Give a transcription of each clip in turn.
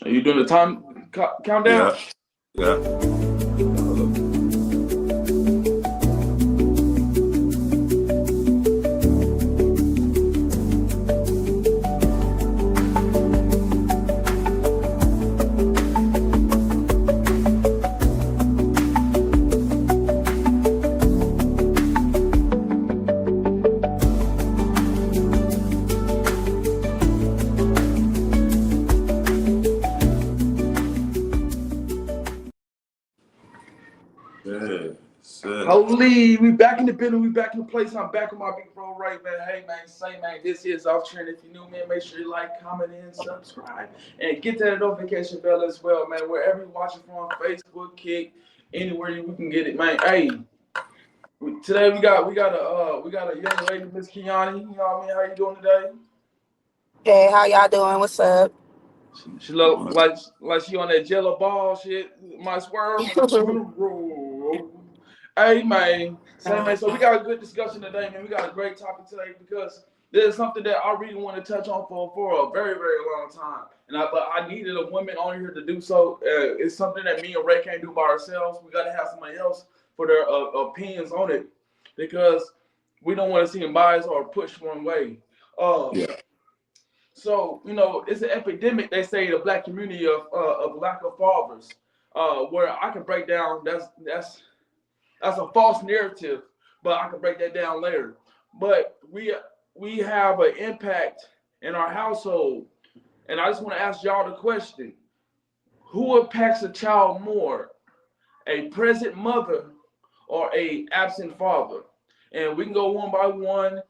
Are you doing the time countdown? Yeah, yeah. Yeah, so, Holy, we back in the building, we back in the place. I'm back with my big bro Ray, man. Hey man, say man, this is Off Trend. If you're new, man, make sure you like, comment, and subscribe. And get that notification bell as well, man. Wherever you're watching from, Facebook, Kick, anywhere we can get it, man. Hey, today we got a young lady, Miss Kiani. You know what I mean? How you doing today? Hey, how y'all doing? What's up? She look like she on that jello ball shit. My swerve. Hey man, same man. So we got a good discussion today, man. We got a great topic today because there's something that I really want to touch on for a very very long time, but I needed a woman on here to do so. It's something that me and Ray can't do by ourselves. We got to have somebody else for their opinions on it because we don't want to see them biased or push one way. Uh, yeah. so it's an epidemic. They say the black community of lack of fathers, where I can break down. That's a false narrative, but I can break that down later. But we have an impact in our household, and I just want to ask y'all the question: who impacts a child more, a present mother or a absent father? And we can go one by one.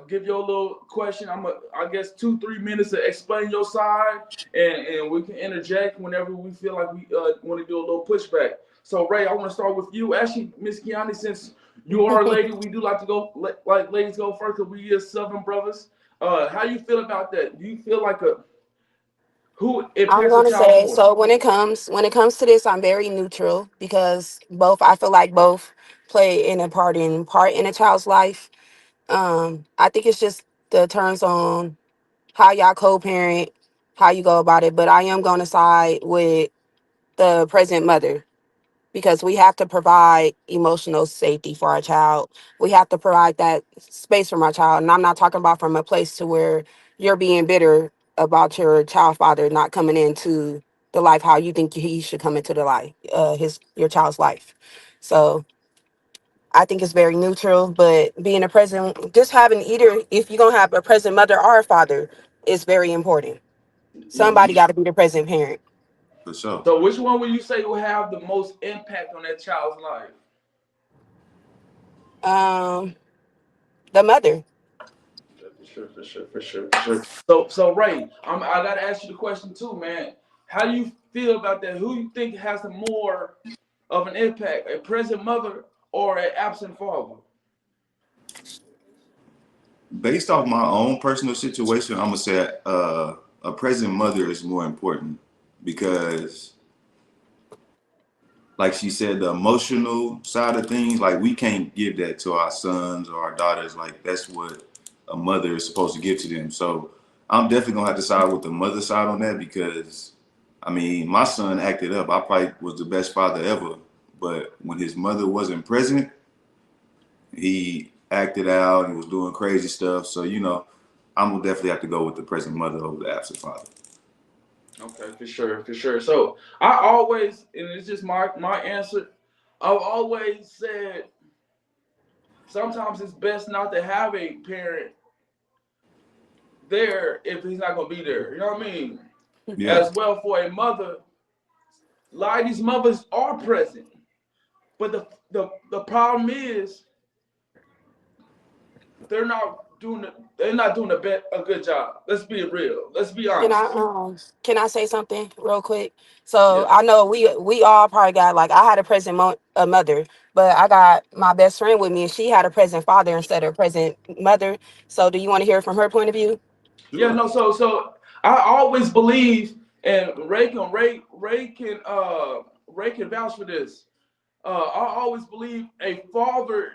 Give you a little question. I guess 2-3 minutes to explain your side, and we can interject whenever we feel like we want to do a little pushback. So Ray, I want to start with you. Actually, Miss Kiani, since you are a lady, we do like to go like ladies go first because we are Southern brothers. How you feel about that? Do you feel like who I'm impacts a gonna child say more? so when it comes to this, I'm very neutral because both I feel like both play in a part in a child's life. I think it's just the terms on how y'all co-parent, how you go about it. But I am gonna side with the present mother because we have to provide emotional safety for our child. We have to provide that space for our child. And I'm not talking about from a place to where you're being bitter about your child father not coming into the life how you think he should come into the life, your child's life. So I think it's very neutral, but being a present, just having either, if you're gonna have a present mother or a father, is very important. Yeah, you Somebody got to be the present parent. for sure. So which one would you say will have the most impact on that child's life? Um, the mother. For sure. So Ray, I gotta ask you the question too, man. How do you feel about that? Who you think has the more of an impact, a present mother or an absent father? Based off my own personal situation, I'm gonna say a present mother is more important because, like she said, the emotional side of things, like we can't give that to our sons or our daughters. Like that's what a mother is supposed to give to them. So I'm definitely gonna have to side with the mother side on that because, I mean, my son acted up. I probably was the best father ever, but when his mother wasn't present, he acted out and was doing crazy stuff. So I'm gonna definitely have to go with the present mother over the absent father. Okay, for sure. So I always, and it's just my answer. I've always said sometimes it's best not to have a parent there if he's not gonna be there. You know what I mean? Yeah, As well for a mother, a lot of these mothers are present, but the problem is they're not doing a good job. Let's be real. Let's be Can I honest. can I say something real quick? So Yeah. I know we all probably got like I had a present a mother, but I got my best friend with me and she had a present father instead of a present mother. So do you want to hear from her point of view? Yeah, sure. no, so I always believe, and Ray can vouch for this. I always believe a father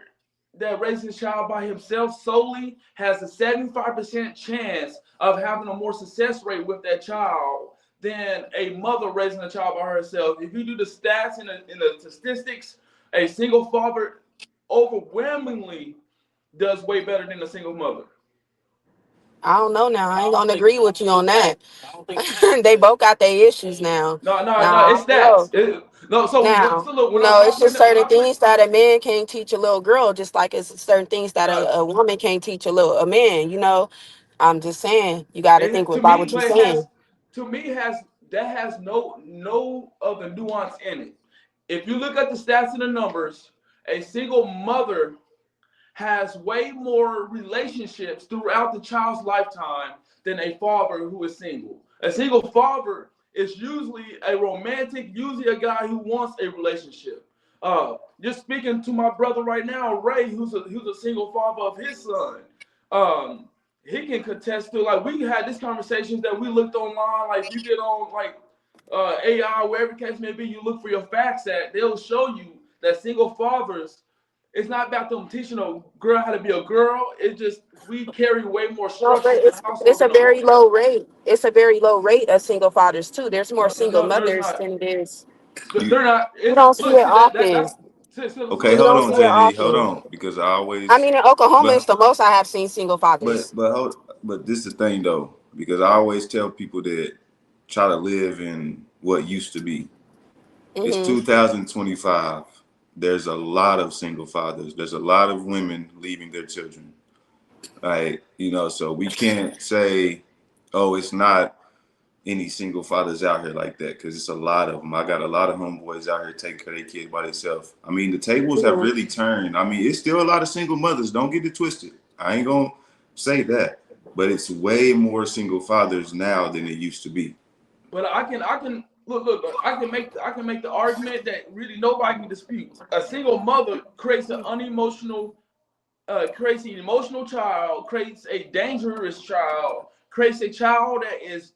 that raises his child by himself solely has a 75% chance of having a more success rate with that child than a mother raising a child by herself. If you do the stats and the statistics, a single father overwhelmingly does way better than a single mother. I don't know now. I ain't gonna agree with you on that. They both got their issues now. No, no, no. Now It's I don't know. stats. No. So Now, look, you when know, it's I put just that, when certain I put things that a man can't teach a little girl, just like it's certain things that no, a woman can't teach a man, you know. I'm just saying you gotta think to about me, what you're but it has saying. to me has that has no other nuance in it. If you look at the stats and the numbers, a single mother has way more relationships throughout the child's lifetime than a father who is single. A single father is usually a romantic, usually a guy who wants a relationship. Just speaking to my brother right now, Ray, who's a single father of his son. Um, he can contest to, like, we had these conversations that we looked online. Like, if you get on like AI, wherever the case may be, you look for your facts at, they'll show you that single fathers, it's not about them teaching a girl how to be a girl. It just, we carry way more No, but structure in the household it's a than a very woman low does. rate. It's a very low rate of single fathers too. There's more No, single no, there's mothers not. than it is. You They're not. You It's don't see look, it see that often. that's so okay? You look, Hold don't look, on, see it look. JD. Hold often. on, because I mean, in Oklahoma, it's but the most I have seen single fathers. but this is the thing though, because I always tell people that try to live in what used to be. It's Hmm. 2025. There's a lot of single fathers. There's a lot of women leaving their children. Like, so we can't say, oh, it's not any single fathers out here like that, because it's a lot of them. I got a lot of homeboys out here taking care of their kids by themselves. I mean, the tables have Hmm. really turned. I mean, it's still a lot of single mothers. Don't get it twisted. I ain't gonna say that, but it's way more single fathers now than it used to be. But I can look. I can make the argument that really nobody can dispute. A single mother creates an unemotional, creates an emotional child, creates a dangerous child, creates a child that is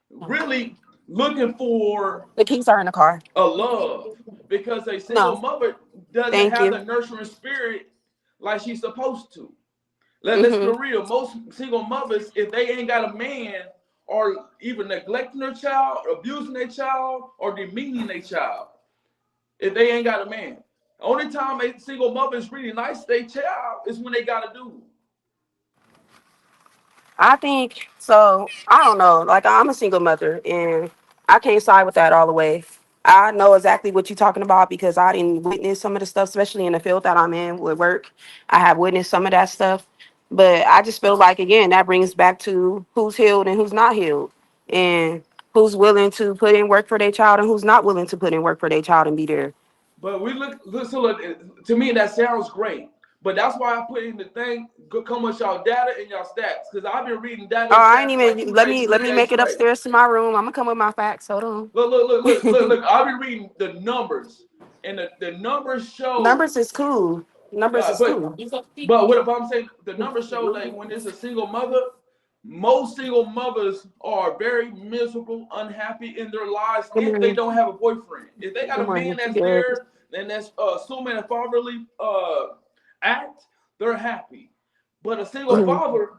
really looking for The keys are in the car. a love, because a single No, mother doesn't thank have you. the nurturing spirit like she's supposed to. Let's be Hmm. real. Most single mothers, if they ain't got a man, are either neglecting their child, abusing their child, or demeaning their child. If they ain't got a man, the only time a single mother is really nice to their child is when they got a dude. I think so. I don't know. Like I'm a single mother, and I can't side with that all the way. I know exactly what you're talking about because I didn't witness some of the stuff, especially in the field that I'm in with work. I have witnessed some of that stuff, but I just feel like again that brings back to who's healed and who's not healed, and who's willing to put in work for their child and who's not willing to put in work for their child and be there. But we look, so look, to me that sounds great. But that's why I put in the thing, come with y'all data and y'all stats, because I've been reading data Oh, and I ain't stats for like even two let days, me three let me days make it straight. upstairs to my room. I'm gonna come with my facts. Hold on. Look. I've been reading the numbers, and the numbers show. Numbers is cool. Numbers is But cool. what if I'm saying the numbers show that when it's a single mother, most single mothers are very miserable, unhappy in their lives Good if they morning. don't have a boyfriend. If they got Good a man morning. that's Good. there and that's assuming a fatherly act, they're happy. But a single Hmm. father,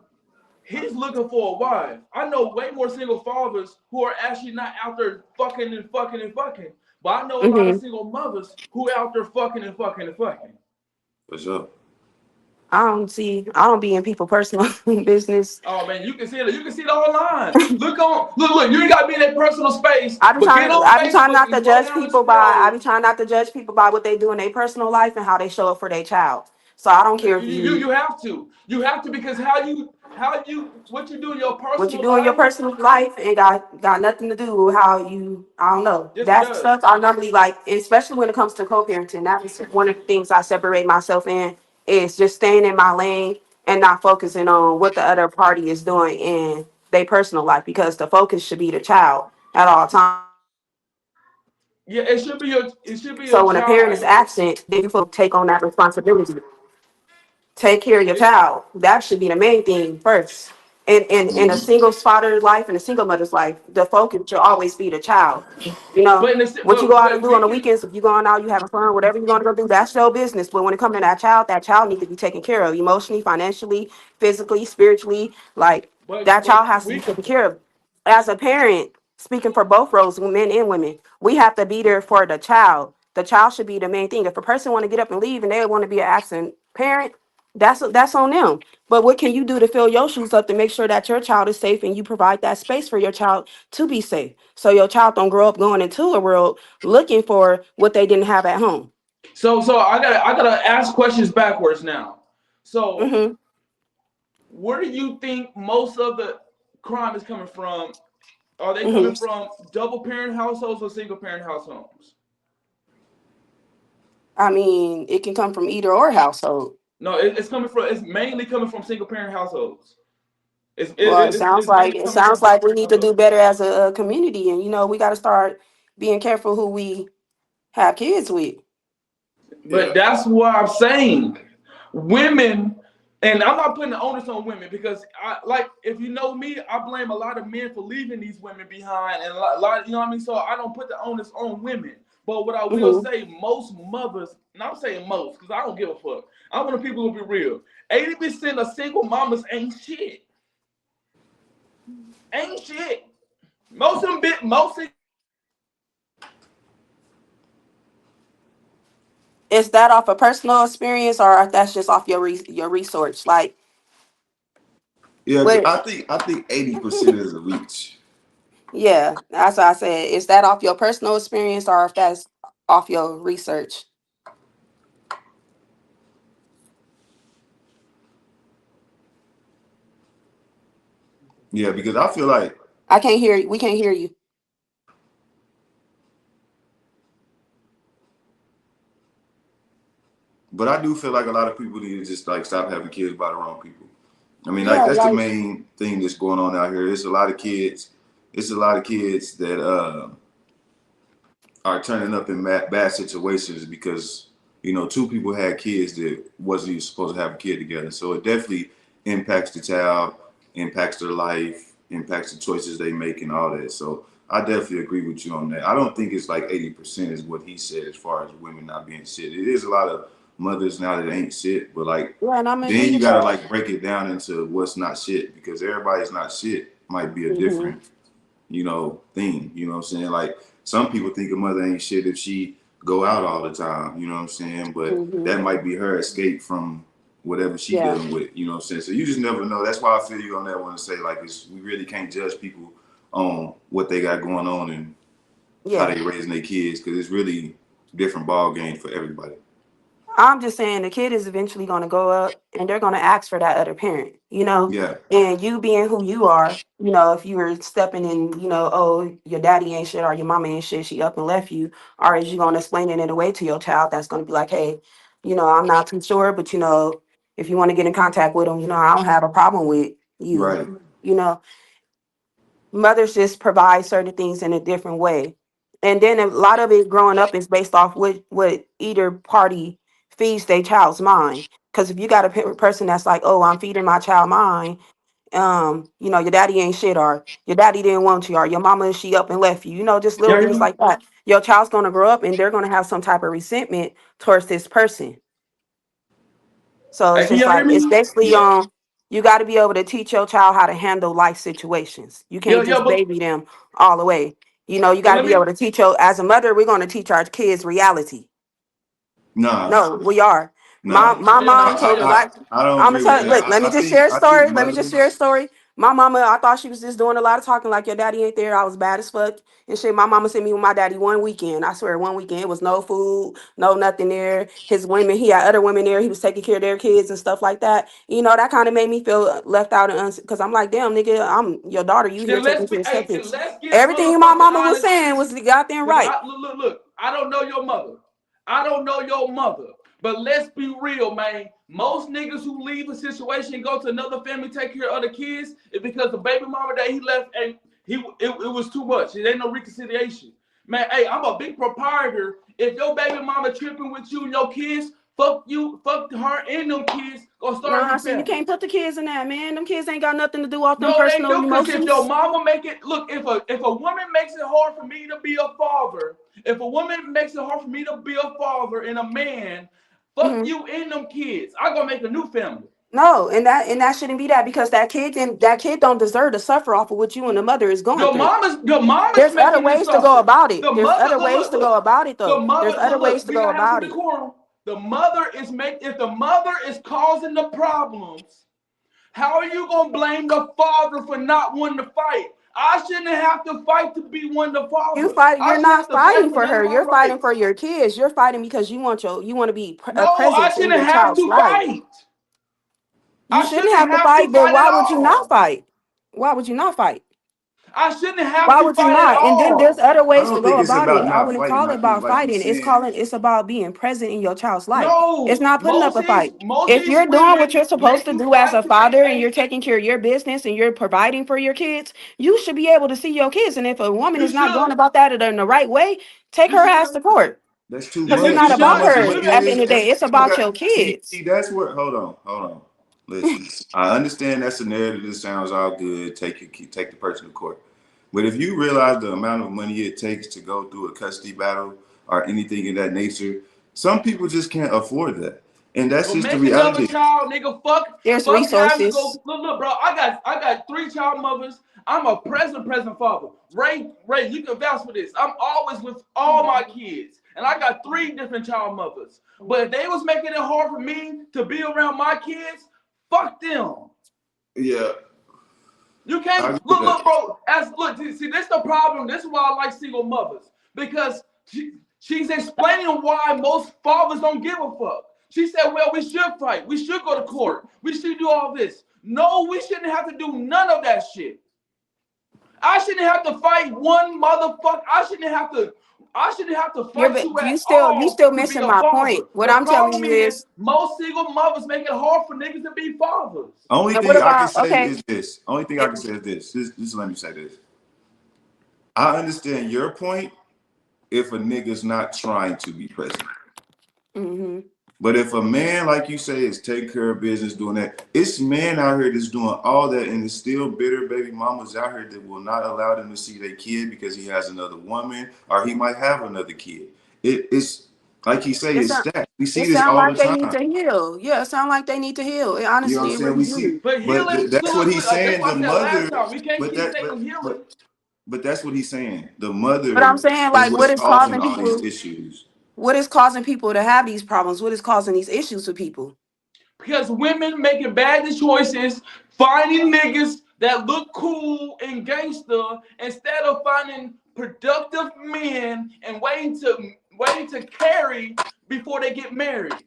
he's looking for a wife. I know way more single fathers who are actually not out there fucking and fucking and fucking. But I know a lot of Hmm. single mothers who are out there fucking and fucking and fucking. For sure. I don't be in people personal business. Oh man, you can see it. You can see it online. Look. You ain't gotta be in that personal space, but get on I be trying Facebook not and to scroll judge down and people by I be scroll. trying not to judge people by what they do in their personal life and how they show up for their child. So I don't care if You have to. You have to, because how you what you do in your what you personal do in your life. personal life ain't got nothing to do with how you I don't know. Yes, it That's does. stuff I normally like, especially when it comes to co-parenting. That was one of the things I separate myself in is just staying in my lane and not focusing on what the other party is doing in their personal life because the focus should be the child at all times. Yeah, it should be So your when a parent is child. absent, then you take on that responsibility. Take care of your It, child. That should be the main thing first. In a Hmm. single father's life and a single mother's life, the focus should always be the child. You know, what you go out and do on we the can. weekends, if you going out, you having fun, whatever you're gonna go do, that's your business. But when it comes to that child needs to be taken care of emotionally, financially, physically, spiritually. Like that child But has to be we taken care of. As a parent, speaking for both roles, men and women, we have to be there for the child. The child should be the main thing. If a person want to get up and leave and they want to be an absent parent, that's on them. But what can you do to fill your shoes up to make sure that your child is safe and you provide that space for your child to be safe, so your child don't grow up going into a world looking for what they didn't have at home. So I gotta ask questions backwards now. So Hmm. where do you think most of the crime is coming from? Are they Hmm. coming from double parent households or single parent households? I mean, it can come from either or household. No, it's coming from. It's mainly coming from single parent households. Well, It's mainly it coming from sounds single like we parent need to do households. better as a community, and we got to start being careful who we have kids with. But Yeah. that's what I'm saying. Women, and I'm not putting the onus on women because like if you know me, I blame a lot of men for leaving these women behind, and a lot, you know what I mean. So I don't put the onus on women. But what I will Hmm. say, most mothers, and I'm saying most because I don't give a fuck. I want people to be real. 80% of single mamas ain't shit. Ain't shit. Most of them, most single Is that off a personal experience, or that's just off your research? Like, Yeah, what? I think 80% is a reach. Yeah, that's what I said. Is that off your personal experience, or if that's off your research? Yeah, because I feel like, I can't hear you. We can't hear you. but I do feel like a lot of people need to just like stop having kids by the wrong people. I mean, like Yeah, that's the like. main thing that's going on out here. It's a lot of kids. It's a lot of kids that are turning up in bad situations because two people had kids that wasn't even supposed to have a kid together. So it definitely impacts the child, impacts their life, impacts the choices they make, and all that. So I definitely agree with you on that. I don't think it's like 80% is what he said as far as women not being shit. It is a lot of mothers now that ain't shit, but like Yeah, and I'm in then agree you with gotta that. like break it down into what's not shit because everybody's not shit might be a Hmm. different thing. You know what I'm saying? Like some people think a mother ain't shit if she go out all the time, you know what I'm saying? But Hmm. that might be her escape from whatever she Yeah, dealing with, you know what I'm saying? So you just never know. That's why I feel you on that one to say like we really can't judge people on what they got going on and how yeah. they raising their kids because it's really different ball game for everybody. I'm just saying the kid is eventually going to grow up and they're going to ask for that other parent. Yeah. And you being who you are, if you were stepping in, oh, your daddy ain't shit or your mama ain't shit, she up and left you, or is you going to explain it in a way to your child that's going to be like, hey, I'm not too sure, but, if you want to get in contact with them, I don't have a problem with you, Right. you know, mothers just provide certain things in a different way. And then a lot of it growing up is based off what either party feeds their child's mind. Because if you got a person that's like, oh, I'm feeding my child mind, your daddy ain't shit, or your daddy didn't want you, or your mama, she up and left you, just little y'all hear things me? like that. Your child's gonna grow up and they're gonna have some type of resentment towards this person. So Hey, it's can just y'all hear like it's me? basically Yeah. you got to be able to teach your child how to handle life situations. You Yeah, can't yeah, just baby them all the way. You but got to let be me. able to teach your as a mother, we're going to teach our kids reality. Nah, No, we are. My nah. my Yeah, mom yeah, told a yeah. lot. I don't I'm gonna agree with tell. that. Look, let me just share a I think story. Let me just share a mothers. story. My mama, I thought she was just doing a lot of talking, like your daddy ain't there. I was bad as fuck and shit. My mama sent me with my daddy one weekend. I swear, one weekend it was no food, no nothing there. His women, he had other women there. He was taking care of their kids and stuff like that. That kind of made me feel left out and because I'm like, damn, nigga, I'm your daughter. You here Then let's taking be. care of stuff. Hey, then let's get Everything my motherfucking mama was honest. saying was the goddamn Cause right. I look. I don't know your mother. I don't know your mother. But let's be real, man. Most niggas who leave a situation and go to another family, take care of other kids, is because the baby mama that he left and it was too much. It ain't no reconciliation. Man, hey, I'm a big proprietor. If your baby mama tripping with you and your kids, fuck you, fuck her and them kids, go start a Nah, new see, you family. can't put the kids in that, man. Them kids ain't got nothing to do off them No, they personal do. Cause if your emotions. mama make it look, if a woman makes it hard for me to be a father, if a woman makes it hard for me to be a father and a man, fuck Mhm. you and them kids. I gonna make a new family. No, and that shouldn't be that, because that kid don't deserve to suffer off of what you and the mother is going through. Your mama's There's other making you ways to go suffer. about it. The There's mother, other look, ways look, to go look. about it The though. There's mother, other ways look. to We go gotta have some about it. decorum. The mother is if the mother is causing the problems, how are you gonna blame the father for not wanting to fight? I shouldn't have to fight to be one of the fathers. I You're should have not to fight fighting for for none her. of my You're fighting for rights. your kids. You're fighting because you want to be a No, I presence in shouldn't your have child's to life. fight. You I shouldn't shouldn't have to have to fight, but fight at why would you not all. fight? Why would you not fight? I shouldn't have Why to would you fight at not? And then there's all. other I ways to don't go think it's about it. about I not wouldn't fighting. call it I think about like he's fighting. saying, It's about being present in your child's life. It's No, not putting up a fight. most If these you're doing what women you're supposed make to you do as fight a to make father, and you're a. taking care of your business and you're providing for your kids, you should be able to see your kids. And if a woman You is not going should. about that in the right way, take You her ass should. to court. that's too Because it's much. You not You know how about should. much You her money should it at the is. end of the be. day. It's You about got your see kids. that's what. Hold on. Listen, I understand that's a narrative that sounds all good. Take the person to court, but if you realize the amount of money it takes to go through a custody battle or anything of that nature, some people just can't afford that, and that's Well, just the make another reality. child, nigga. There's Fuck having to resources. go. Look, bro. I got three child mothers. I'm a present father. Ray, you can vouch for this. I'm always with all my kids, and I got three different child mothers. But if they was making it hard for me to be around my kids, fuck them. Yeah, You I can't agree with look, that. bro. See, this is the problem. This is why I like single mothers because she's explaining why most fathers don't give a fuck. She said, "Well, we should fight. We should go to court. We should do all this." No, we shouldn't have to do none of that shit. I shouldn't have to fight one motherfucker. I shouldn't have to fight you You at still you all still to be missing a my point. father. What The I'm telling problem you is is, most single mothers make it hard for niggas to be fathers. Only and what thing I can about, say okay? is this. Only thing I can say is this. Just let me say this. I understand your point if a nigga's not trying to be present. Hmm. But if a man, like you say, is taking care of business, doing that, it's men out here that's doing all that, and it's still bitter baby mamas out here that will not allow them to see their kid because he has another woman or he might have another kid. It's like you say, It it's sound stacked. We it see this sound all the like they need time. to heal. Yeah, it sound like they need to heal. You know what I'm Honestly, it saying? really We see, do. But but healing, that's what he's that's saying. why The I said last mother, time we can't but keep that, saying healing. but that's what he's saying. The But I'm mother saying, is like, what's causing all these issues. what is causing people to have these problems? What is causing these issues with people? Because women making bad choices, finding niggas that look cool and gangster instead of finding productive men and waiting to carry before they get married.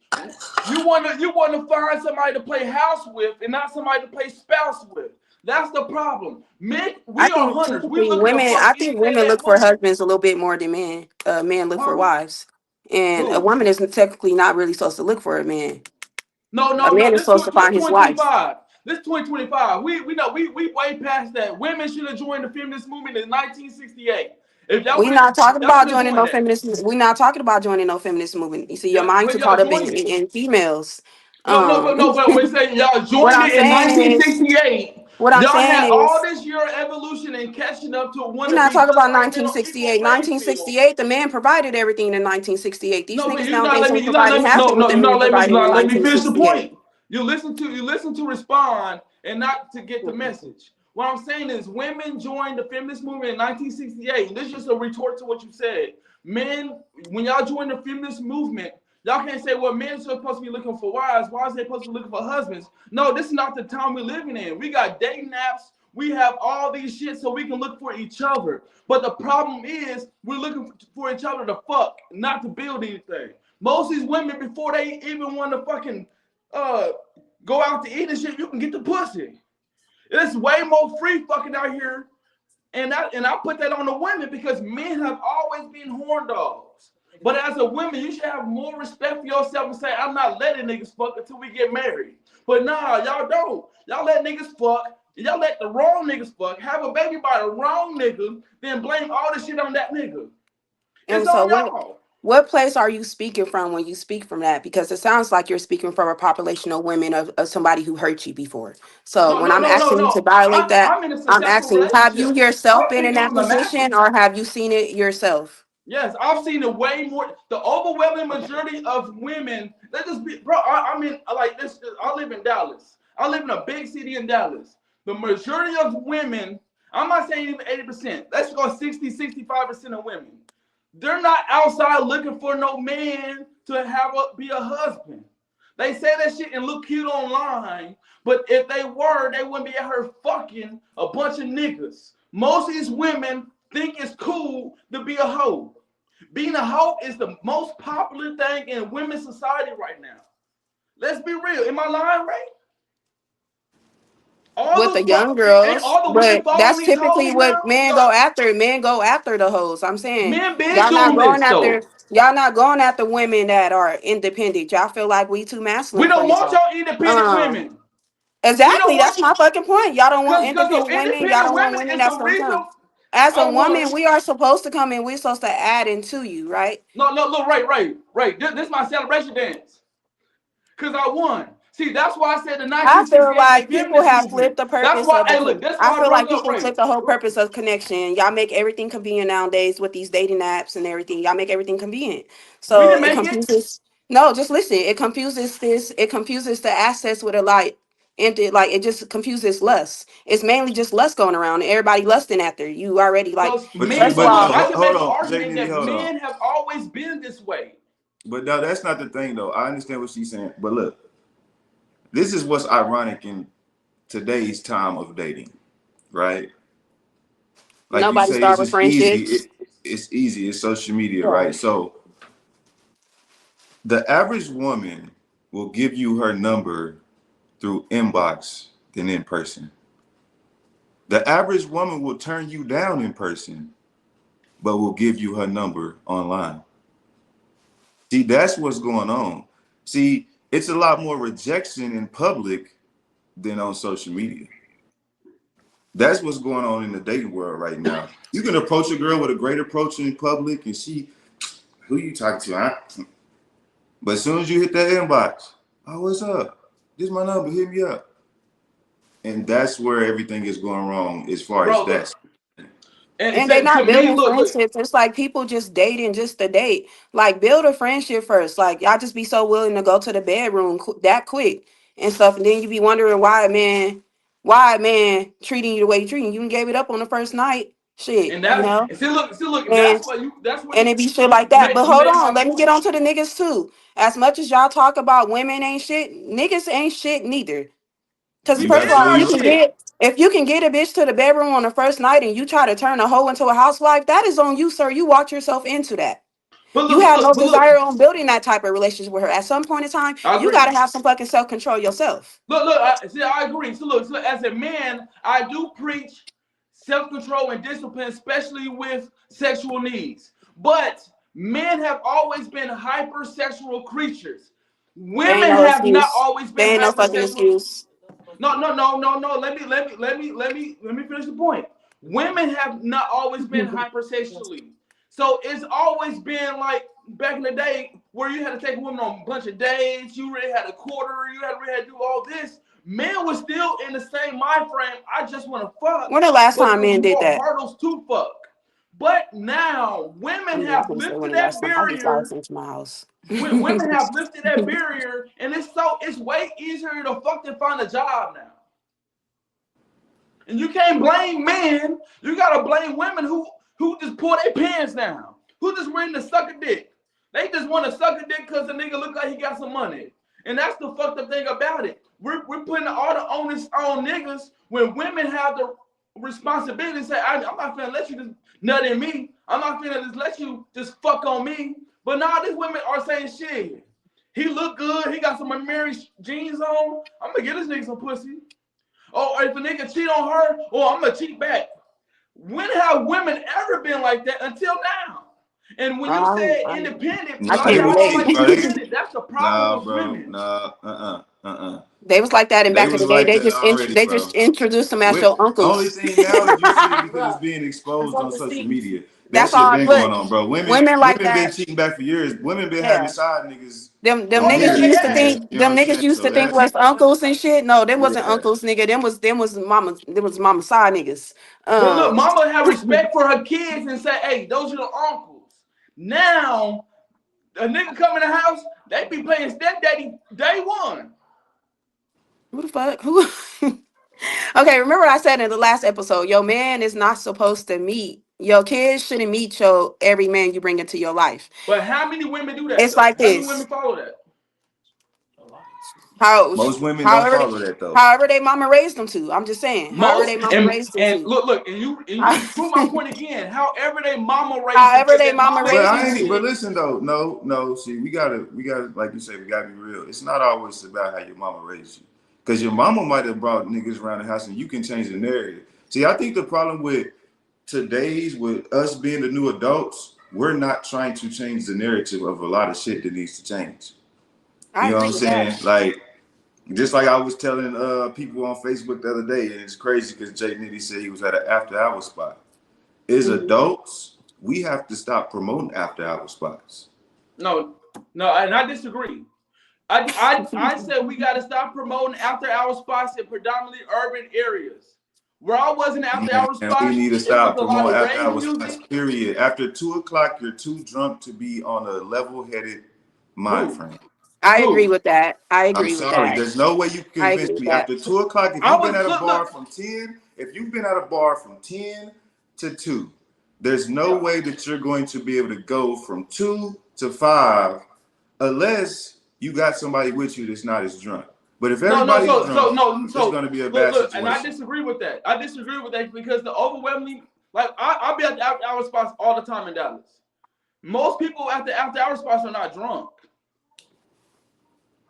You wanna find somebody to play house with and not somebody to play spouse with. That's the problem. Men, I we are think hunters. We typically looking to women. fuck I think anything women that look for moves. husbands a little bit more than men. Men look for Huh? wives, and a Who? woman is technically not really supposed to look for a man. No, A no, no. man is This supposed to this find his wife. 2025. This 2025. We know we way past that. Women should have joined the feminist movement in 1968. If We not talking y'all should about have joining joined no that. feminist. We not talking about joining no feminist movement. You see, your Yeah, minds but are y'all caught up in joined it. females. No, no, but Um, no, but we say y'all what joined I'm it in saying is, 1968. what I'm Y'all saying had all is, this year of evolution and catching up to want we're to not be talking just about like men on equal 1968. playing field. 1968, the man provided everything in 1968. These No, but niggas you not nowadays let me. ain't You not let providing me. half No, of what no, the you men not let me. You provided in not let me finish the 1968. point. You listen to respond and not to get the message. What I'm saying is, women joined the feminist movement in 1968. And this is just a retort to what you said. Men, when y'all joined the feminist movement, y'all can't say, well, men are supposed to be looking for wives. Why is they supposed to be looking for husbands? No, this is not the time we're living in. We got dating apps. We have all these shit so we can look for each other. But the problem is we're looking for each other to fuck, not to build anything. Most of these women, before they even want to fucking uh, go out to eat and shit, you can get the pussy. It's way more free fucking out here. And I put that on the women because men have always been horn dogs. But as a woman, you should have more respect for yourself and say, I'm not letting niggas fuck until we get married. But nah, y'all don't. Y'all let niggas fuck. Y'all let the wrong niggas fuck, have a baby by the wrong nigga, then blame all the shit on that nigga. It's And so, on what y'all. what place are you speaking from when you speak from that? Because it sounds like you're speaking from a population of women of somebody who hurt you before. So No, when no, I'm no, no, asking you to no. violate I'm that, I'm in a I'm successful asking, have you relationship. yourself I'm been in speaking that from the position, masses. or have you seen it yourself? Yes, I've seen it way more. The overwhelming majority of women, let's just be, bro. I mean, like this. I live in Dallas. I live in a big city in Dallas. The majority of women, I'm not saying even 80%, let's go 60, 65% of women. They're not outside looking for no man to be a husband. They say that shit and look cute online, but if they were, they wouldn't be out here fucking a bunch of niggas. Most of these women think it's cool to be a hoe. Being a hoe is the most popular thing in women's society right now. Let's be real. Am I lying, Ray? With the young Ain't girls, all the women but that's following these typically hoes now? what men go after. Men go after the hoes. I'm saying Men been y'all not doing going this though. after y'all not going after women that are independent. Y'all feel like we too We masculine for don't want y'all. y'all independent Um, women. We don't exactly. want That's my fucking point. Y'all don't want because the independent women. Y'all independent don't want women women is that's the gonna reason come. As a I woman, won. we are supposed to come in. We're supposed to add into you, right? No, no, look, right. This is my celebration dance. Cause I won. See, that's why I said the I feel 1968 the like people feminist have movement. flipped the That's purpose why, of hey, look, that's I why I feel like brought up people Ray. flipped the whole purpose of connection. Y'all make everything convenient nowadays with these dating apps and everything. Y'all make everything convenient. We So didn't it make it. confuses. No, just listen. It confuses this. It confuses the access with a light. And it just confuses lust. It's mainly just lust going around. And everybody lusting after you already. Like, Because But you, men, first of but look, no, all, I can hold make an on, argument JD, that hold on. men have always been this way. But no, that's not the thing though. I understand what she's saying. But look, this is what's ironic in today's time of dating, right? Like you nobody say, it's start with just easy. friendships. It's easy. It's social media, right? Right. So the average woman will give you her number through inbox than in person. The average woman will turn you down in person, but will give you her number online. See, that's what's going on. See, it's a lot more rejection in public than on social media. That's what's going on in the dating world right now. You can approach a girl with a great approach in public and who you talking to? Huh? But as soon as you hit that inbox, oh, what's up? This is my number, hit me up. And that's where everything is going wrong as far as Bro, that. look. And And they to not me, building look. friendships. It's like people just dating just to date. Like build a friendship first. Like y'all just be so willing to go to the bedroom that quick and stuff, and then you be wondering why a man treating you the way he treating you. You gave it up on the first night, shit, And you that know. and see look, And that's where and it be shit like that. But you hold made on, my let me get point. on to the niggas too. As much as y'all talk about women ain't shit, niggas ain't shit neither. Because You Men first of all, absolutely are right. shit. if you can get a bitch to the bedroom on the first night and you try to turn a hoe into a housewife, that is on you, sir. You walked yourself into that. You have no But look, desire on building that type of relationship with her. At some point in time, I you agree. gotta have some fucking self control yourself. Look, I agree. So as a man, I do preach self-control and discipline, especially with sexual needs. But men have always been hypersexual creatures. They ain't Women no have not excuse. always They been ain't no fucking hypersexual. excuse. No. Let me finish the point. Women have not always been hypersexually. So it's always been like back in the day where you had to take a woman on a bunch of dates, you really had a quarter, really had to do all this. Men was still in the same mind frame. I just want to fuck, When the last but time it was men did more that? hurdles to fuck. But now women I'm not have gonna say when lifted the last that time I just barrier. lost into my house. Women have lifted that barrier, and it's way easier to fuck than find a job now. And you can't blame men. You gotta blame women who just pull their pants down, who just ready to suck a dick. They just want to suck a dick because the nigga look like he got some money. And that's the fucked up thing about it. We're putting all the onus on niggas when women have the responsibility to say, I'm not finna let you just nut in me. I'm not finna just let you just fuck on me. But now these women are saying shit. He look good. He got some Mary jeans on. I'm gonna get this nigga some pussy. Oh, if a nigga cheat on her, oh, I'm gonna cheat back. When have women ever been like that until now? And when you say I independent, I Nah, I they say can't I would don't relate. cheat, like bro. They, independent. That's the problem nah, with bro. women. Nah, They was like that and They back in was the day. like that already, They just bro. introduced them as With your only uncles. thing now is you see it because it's being exposed on social media. That That's shit all. been Look, going on, bro. women like Women been that. cheating back for years. Women been having Yeah. side niggas Them for Oh yeah, niggas they years, used to have. and think you know what them I'm niggas saying. used So to think that's was uncles and shit. No, them wasn't yeah. uncles, nigga. Them was mama side niggas. But look, Um mama have respect for her kids and say, hey, those are the uncles. Now, a nigga come in the house, they be playing stepdaddy day one. Who the fuck? Who? Okay, remember what I said in the last episode? Your man is not supposed to meet. Your kids shouldn't meet your every man you bring into your life. But how many women do that It's though? like How many women this. follow that? How Most women don't however follow that though. however they mama raised them to. I'm just saying. However Most they mama raised them and to. look, and you prove my point again. However they mama raised them, However if they their mama mama But raised ain't them I do ain't. to. But shit, listen though, no. See, we gotta, like you say, we gotta be real. It's not always about how your mama raised you, because your mama might have brought niggas around the house, and you can change the narrative. See, I think the problem with with us being the new adults, we're not trying to change the narrative of a lot of shit that needs to change. I You know what agree I'm with that. saying? Like, just like I was telling people on Facebook the other day, and it's crazy because Jay Nitty said he was at an after hour spot. As Mhm. adults, we have to stop promoting after hour spots. no, no, and I disagree. I said we got to stop promoting after hour spots in predominantly urban areas. Where I was in after hour And we spots, need to it was stop a lot promoting of after rave hour spots, music. period. After 2 o'clock, you're too drunk to be on a level headed mind Who? frame. I agree Who? with that. I I'm agree with sorry. that. There's no way you can I agree convince with me. that. After 2 o'clock, if I you've been was at a look bar look. from 10, if you've been at a bar from 10 to 2, there's no Yeah. way that you're going to be able to go from 2 to 5 unless you got somebody with you that's not as drunk. But if No, no. everybody's So drunk, no. it's So going to be a look, bad look, and I situation. disagree with that. I disagree with that because the overwhelming, like I'll be at the after hour spots all the time in Dallas. Most people at the after hour spots are not drunk.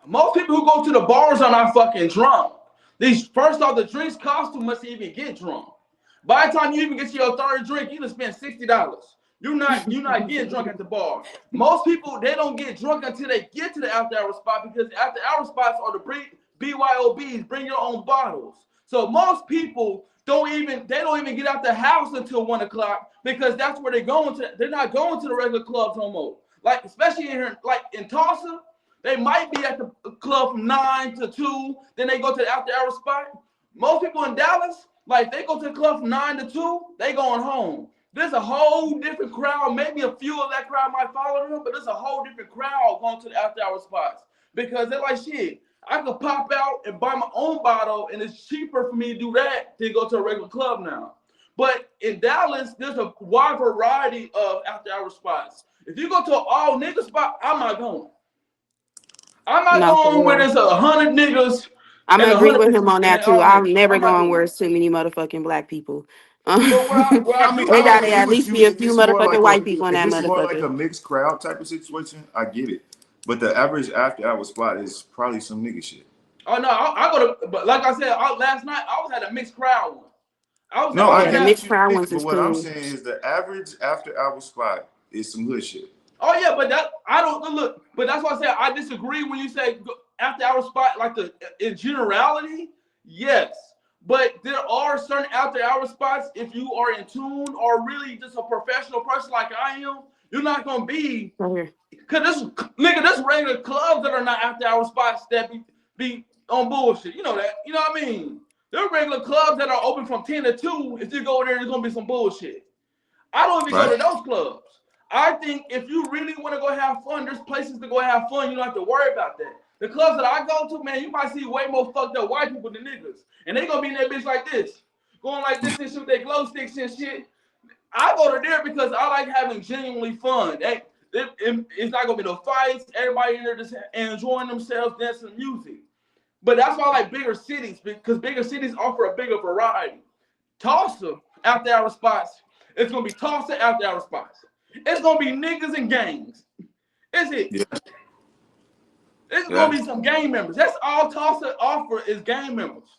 Most people who go to the bars are not fucking drunk. These first off, the drinks cost too much to even get drunk. By the time you even get to your third drink, you done spent $60. You're not getting drunk at the bar. Most people they don't get drunk until they get to the after hour spot because the after hour spots are the BYOBs, bring your own bottles. So most people don't even get out the house until 1 o'clock because that's where they're going to. They're not going to the regular clubs no more. Like especially in here, like in Tulsa, they might be at the club from 9 to 2. Then they go to the after hour spot. Most people in Dallas, like they go to the club from 9 to 2, they going home. There's a whole different crowd. Maybe a few of that crowd might follow them, but there's a whole different crowd going to the after hour spots because they're like, shit, I could pop out and buy my own bottle, and it's cheaper for me to do that than go to a regular club now. But in Dallas, there's a wide variety of after hour spots. If you go to an all nigga spot, I'm not going. I'm not No, for going where real. there's 100 niggas I'm and gonna a agree hundred with him bitches on and that they too. all I'm niggas. never I'm not going doing where it. it's too many motherfucking black people. But I mean, They I gotta agree at with least you be a if few it's more motherfucking like white people in if that it's more like motherfucker. a mixed crowd type of situation. I get it, but the average after hour spot is probably some nigga shit. Oh no, I go to. But like I said, last night I was at a mixed crowd one. No, I I was Yeah, at the get that. what mixed you crowd think, ones but is what I'm cool. saying is the average after hour spot is some hood shit. Oh yeah, but that I don't look. But that's why I said I disagree when you say after hour spot like the in generality. Yes, but there are certain after hour spots if you are in tune or really just a professional person like I am. You're not gonna be Right here. cause this nigga, this regular clubs that are not after hour spots that be on bullshit. You know that. You know what I mean? There are regular clubs that are open from 10 to 2. If you go there, there's gonna be some bullshit. I don't even go Right? to those clubs. I think if you really want to go have fun, there's places to go have fun. You don't have to worry about that. The clubs that I go to, man, you might see way more fucked up white people than niggas. And they gonna be in that bitch like this. Going like this and shoot their glow sticks and shit. I go to there because I like having genuinely fun. It's not gonna be no fights. Everybody in there just enjoying themselves, dancing music. But that's why I like bigger cities because bigger cities offer a bigger variety. Tulsa after hour spots. It's gonna be Tulsa after hour spots. It's gonna be niggas and gangs. Is it? Yeah, It's yeah, gonna be some gang members. That's all Tulsa offer is gang members.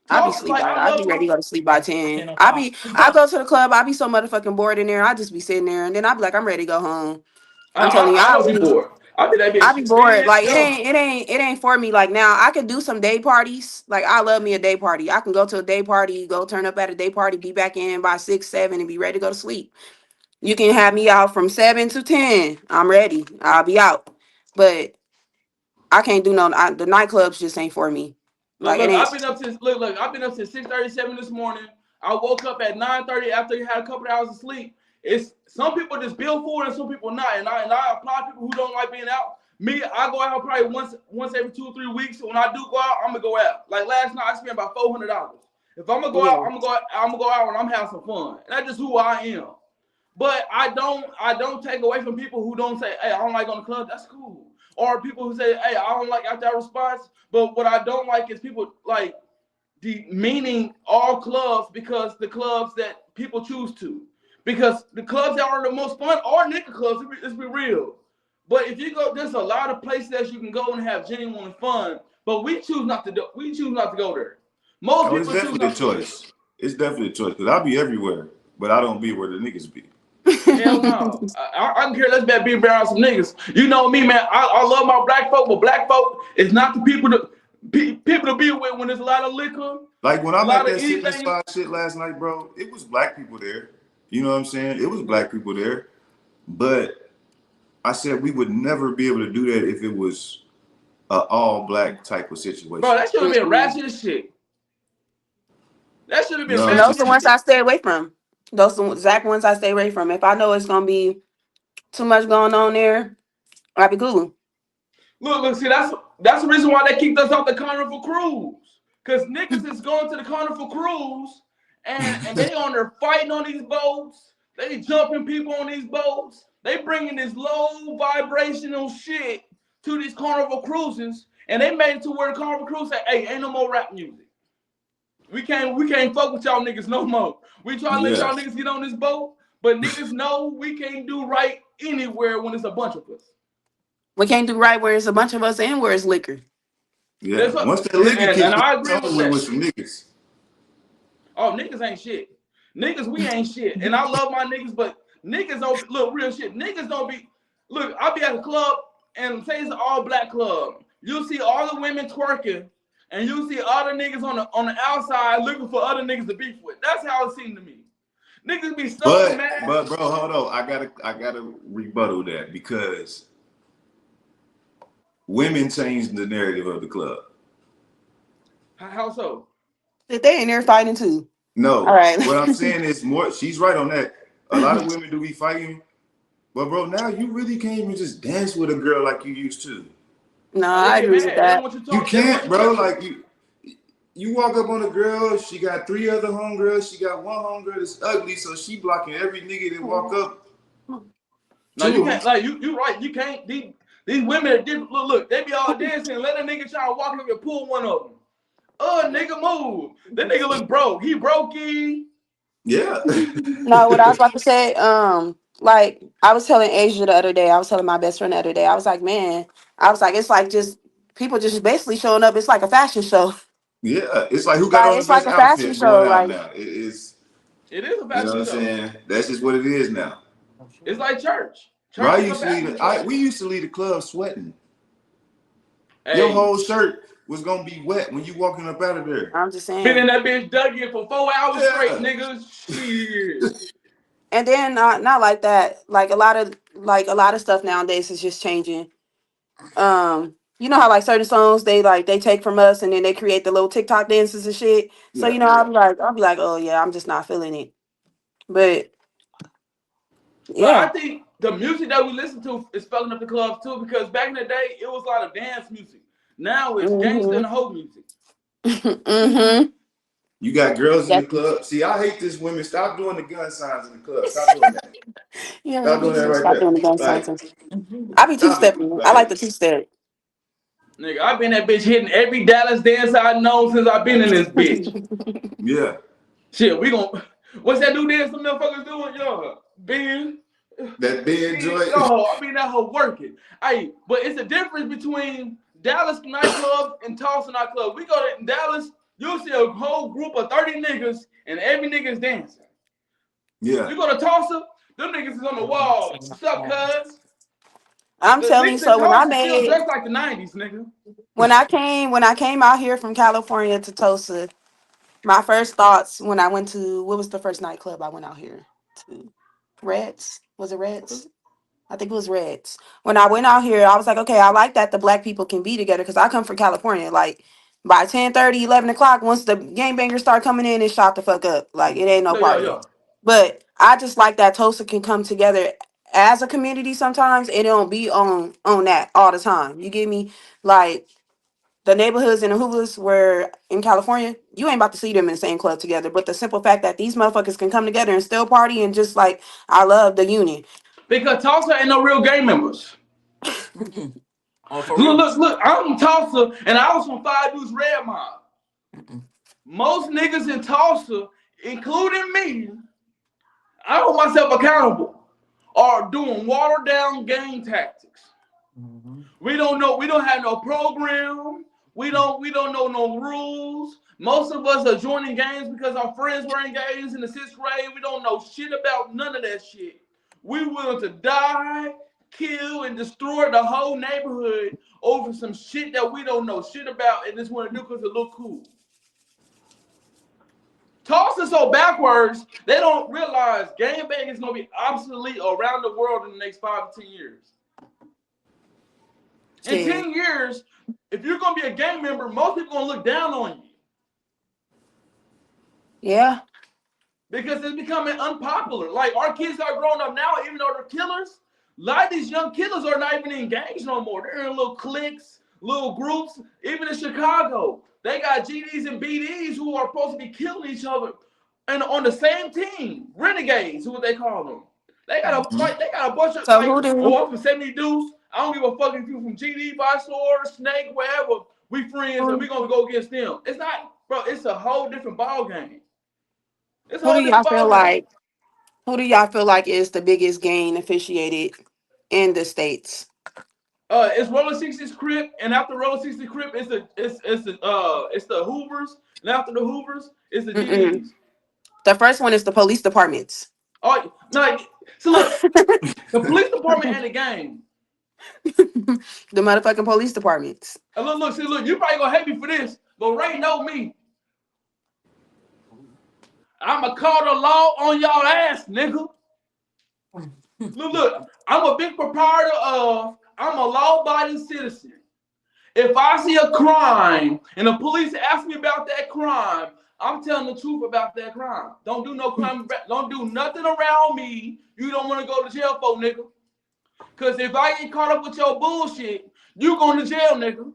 I be Tulsa, sleep like by. I I be love ready my to go to sleep by 10. I go to the club. I be so motherfucking bored in there. I just be sitting there, and then I be like, I'm ready to go home. I'm telling you, I don't be bored. I be that I be bitch. bored. Man, Like yo. it ain't for me. Like now, I could do some day parties. Like I love me a day party. I can go to a day party, go turn up at a day party, be back in by 6, 7, and be ready to go to sleep. You can have me out from 7 to 10. I'm ready. I'll be out. But I can't do the nightclubs just ain't for me. Look, Like it look, ain't. I've been up since 6:37 this morning. I woke up at 9:30 after you had a couple of hours of sleep. It's some people just build for it and some people not. And I applaud people who don't like being out. Me, I go out probably once every 2 or 3 weeks. When I do go out, I'm gonna go out. Like last night, I spent about $400. If I'm gonna go out, Yeah. I'm gonna go out when I'm having some fun. And that's just who I am. But I don't take away from people who don't say, hey, I don't like going to club. That's cool. Or people who say, hey, I don't like after that response. But what I don't like is people like demeaning all clubs because the clubs that people choose to. Because the clubs that are the most fun are nigga clubs. Let's be real. But if you go, there's a lot of places that you can go and have genuine fun. But we choose not to do. We choose not to go there. Most Oh, it's people choose definitely a not to go there. choice. It's definitely a choice because I'll be everywhere, but I don't be where the niggas be. Hell no. I don't care. Let's bet being around some niggas. You know me, man. I love my black folk, but black folk is not the people to be with when there's a lot of liquor, Like when a I'm at lot of that sip and anything. slide shit last night, bro, it was black people there. You know what I'm saying? It was black people there. But I said we would never be able to do that if it was a all black type of Bro, situation. that should have been Mm-mm. ratchet as shit. That should have You been know And what I'm those messy are the as saying? ones I shit. stay away from. Those are the exact ones I stay away from. If I know it's gonna be too much going on there, I'll be cool. Look, see, that's the reason why they kicked us off the Carnival Cruise. Cause niggas is going to the Carnival Cruise and they on there fighting on these boats. They jumping people on these boats. They bringing this low vibrational shit to these Carnival Cruises, and they made it to where the Carnival Cruise said, "Hey, ain't no more rap music. We can't fuck with y'all niggas no more. We try to let Yeah. y'all niggas get on this boat, but niggas know we can't do right anywhere when it's a bunch of us." We can't do right where it's a bunch of us and where it's liquor. Yeah. That's what, Once that liquor and kick in, I it's agree with over with that. some niggas. Oh, niggas ain't shit. Niggas, we ain't shit. And I love my niggas, but niggas don't look real shit. Niggas don't be look. I'll be at a club and say it's an all black club. You'll see all the women twerking, and you'll see other niggas on the outside looking for other niggas to beef with. That's how it seemed to me. Niggas be so mad. But bro, hold on. I gotta rebuttal that because women changed the narrative of the club. How so? If they in there fighting too. All No, right. what I'm saying is more. She's right on that. A lot of women do be fighting, but bro, now you really can't even just dance with a girl like you used to. No, No, they I get agree with mad. They don't that. want you to You talk. They don't want can't, you to bro. touch her. Like you walk up on a girl, she got three other homegirls, she got one homegirl that's ugly, so she blocking every nigga that walk up No, you to can't. him. Like you right. You can't. These women are different. Look, they be all dancing. Let a nigga try to walk up and pull one of them. Oh, nigga, move. That nigga look broke. He brokey. Yeah, No, what I was about to say, like I was telling Asia the other day, I was telling my best friend the other day, I was like, man, I was like, it's like just people just basically showing up. It's like a fashion show. yeah. It's like who got Like on the it's like best a fashion outfit show. going out Like now. It is, It is a you know what fashion I'm show. saying? That's just what it is now. It's like church. Bro, Church is a fashion show. we used to leave the club sweating. Your Hey, whole shirt was gonna be wet when you walking up out of there. I'm just been in saying. that bitch dug in for 4 hours straight, Yeah. nigga. Shit. And then not like that. Like a lot of stuff nowadays is just changing. You know how like certain songs they take from us and then they create the little TikTok dances and shit. So Yeah. you know I'll be like, oh yeah, I'm just not feeling it. But But yeah. I think the music that we listen to is filling up the clubs too, because back in the day it was a lot of dance music. Now it's gangsta and Mhm. hoe music. Mhm. You got girls in the Yes. club. See, I hate this women. Stop doing the gun signs in the club. Stop doing that. Yeah, Stop doing that right stop there. doing the gun Like, signs. I be two stop it. stepping. I like Like, the two step. Nigga, I've been that bitch hitting every Dallas dance I know since I've been in this bitch. yeah. Shit, we gon' what's that new dance some motherfuckers doing? Yo, Ben. That big joint. Yo, I mean that hoe working. Hey, but it's a difference between Dallas nightclubs and Tulsa nightclubs. We go to Dallas, you'll see a whole group of 30 niggas and every nigga's dancing. Yeah. You go to Tulsa, them niggas is on the wall. What's up, cuz? I'm The telling you. niggas in So Tulsa still dressed like the 90s, nigga. when I came out here from California to Tulsa, my first thoughts when I went to what was the first nightclub I went out here to? Reds? Was it Reds? I think it was Reds. When I went out here, I was like, okay, I like that the black people can be together because I come from California. Like by 10:30, 11 o'clock, once the gangbangers start coming in, it's shot the fuck up. Like it ain't no Yo, yo, party. yo. But I just like that Tulsa can come together as a community sometimes it don't be on that all the time. You get me? Like the neighborhoods and the hoovers where in California, you ain't about to see them in the same club together. But the simple fact that these motherfuckers can come together and still party and just like I love the union. Because Tulsa ain't no real gang members. Oh, for real? Look, I'm Tulsa, and I was from Five Deuce Red Mob. Most niggas in Tulsa, including me, I hold myself accountable, are doing watered down gang tactics. We don't know, we don't have no program, we don't know no rules. Most of us are joining gangs because our friends were in gangs in the 6th grade. We don't know shit about none of that shit. We willing to die, kill, and destroy the whole neighborhood over some shit that we don't know shit about and just want to do because it look cool. Tulsa so backwards, they don't realize gangbanging is going to be obsolete around the world in the next 5 to 10 years. In 10 years, if you're going to be a gang member, most people are going to look down on you. Yeah. Because it's becoming unpopular. Like, our kids are growing up now, even though they're killers. A lot of these young killers are not even in gangs no more. They're in little cliques, little groups. Even in Chicago, they got GDs and BDs who are supposed to be killing each other and on the same team. Renegades, what they call them. They got a bunch of, So like, who do oh, I'm from 70 Deuce. I don't give a fuck if you from GD, by sword, Snake, wherever. We friends and we gonna go against them. It's not, bro. It's a whole different ball game. It's a who do whole y'all different feel ball game. like who do y'all feel like is the biggest gang officiated in the States? It's Roller 60's Crip, and after Roller 60 Crip, it's the Hoovers, and after the Hoovers, it's the GDs. The first one is the police departments. Oh no! So look, the police department and the gang. The motherfucking police departments. And look, you probably gonna hate me for this, but Ray know me. I'ma call the law on y'all ass, nigga. Look, I'm a big proprietor of, I'm a law-abiding citizen. If I see a crime and the police ask me about that crime, I'm telling the truth about that crime. Don't do no crime, don't do nothing around me you don't want to go to jail for, nigga. Because if I get caught up with your bullshit, you going to jail, nigga.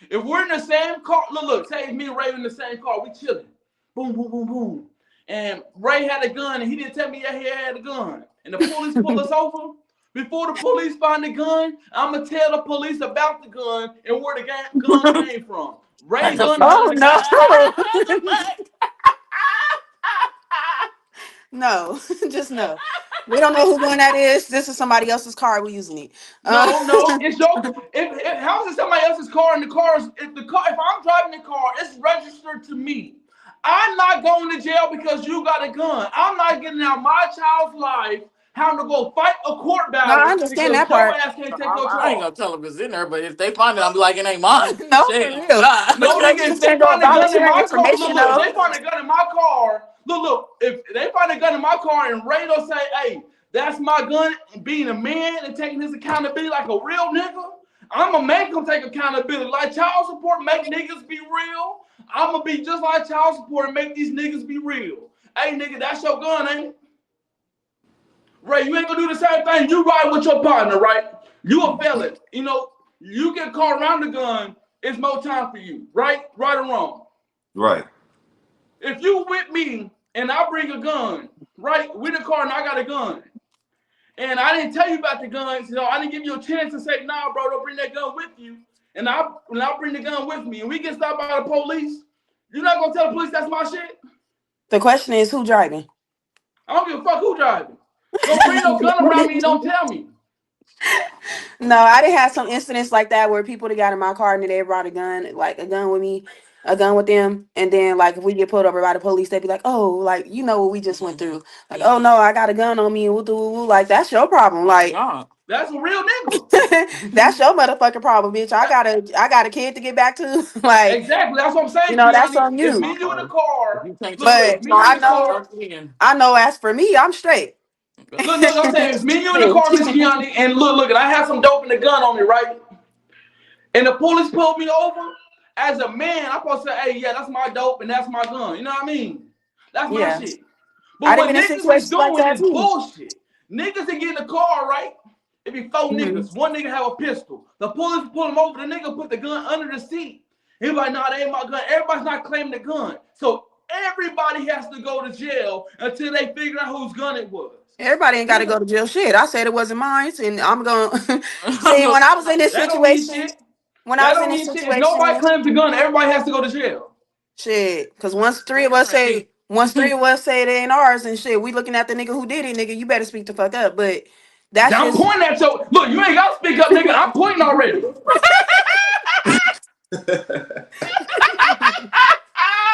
If we're in the same car, look, say me and Ray in the same car, we chilling. Boom, boom, boom, boom. And Ray had a gun and he didn't tell me that he had a gun. And the police pull us over. Before the police find the gun, I'm going to tell the police about the gun and where the gun came from. Ray gun. Oh, no. No, just no. We don't know who gun that is. This is somebody else's car. We're using it. No, it's your. How is it somebody else's car? And the car is if I'm driving the car, it's registered to me. I'm not going to jail because you got a gun. I'm not getting out my child's life having to go fight a court battle. No, I understand that part. Your ass can't take your I ain't gonna tell them it's in there, but if they find it, I'm like, it ain't mine. No, Shit. for real. No, But nigga, you if they can't go find a gun in volunteering my car, information, look, though. if they find a gun in my car, look, if they find a gun in my car and Ray don't say, hey, that's my gun, and being a man and taking his accountability like a real nigga, I'm gonna make him take accountability. Like child support make niggas be real, I'm gonna be just like child support and make these niggas be real. Hey, nigga, that's your gun, ain't it? Ray, you ain't gonna do the same thing. You ride with your partner, right? You a felon. You know, you get caught around the gun, it's more time for you, right? Right or wrong? Right. If you with me and I bring a gun, right? We in the car and I got a gun. And I didn't tell you about the gun, so I didn't give you a chance to say, nah, bro, don't bring that gun with you. And I'll bring the gun with me and we get stopped by the police, you're not gonna tell the police that's my shit? The question is, who driving? I don't give a fuck who driving. Don't bring no gun around me and don't tell me. No, I didn't have some incidents like that where people that got in my car and they brought a gun, like a gun with me, a gun with them, and then like if we get pulled over by the police, they'd be like, "Oh, like you know what we just went through." Like, "Oh no, I got a gun on me," and woo. Like that's your problem. Like that's a real nigga. That's your motherfucking problem, bitch. I got a kid to get back to. Like exactly, that's what I'm saying. You know, that's on you. If me you in the car, but I know. As for me, I'm straight. Look, I'm saying, if me and you in the car, Miss Kiani, and look, and I have some dope and a gun on me, right? And the police pulled me over, as a man, I'm supposed to say, hey, yeah, that's my dope and that's my gun. You know what I mean? That's my shit. But what niggas is doing is bullshit. Niggas that get in the car, right? It be 4 niggas. One nigga have a pistol. The police pull him over. The nigga put the gun under the seat. He like, nah, that ain't my gun. Everybody's not claiming the gun. So everybody has to go to jail until they figure out whose gun it was. Everybody ain't got to go to jail. Shit, I said it wasn't mine, and I'm going. See, when I was in this situation, If nobody claims the gun, everybody has to go to jail. Shit, because once three of us say it ain't ours, and shit, we looking at the nigga who did it, nigga. You better speak the fuck up. But that's I'm pointing at you. Look, you ain't gotta speak up, nigga. I'm pointing already.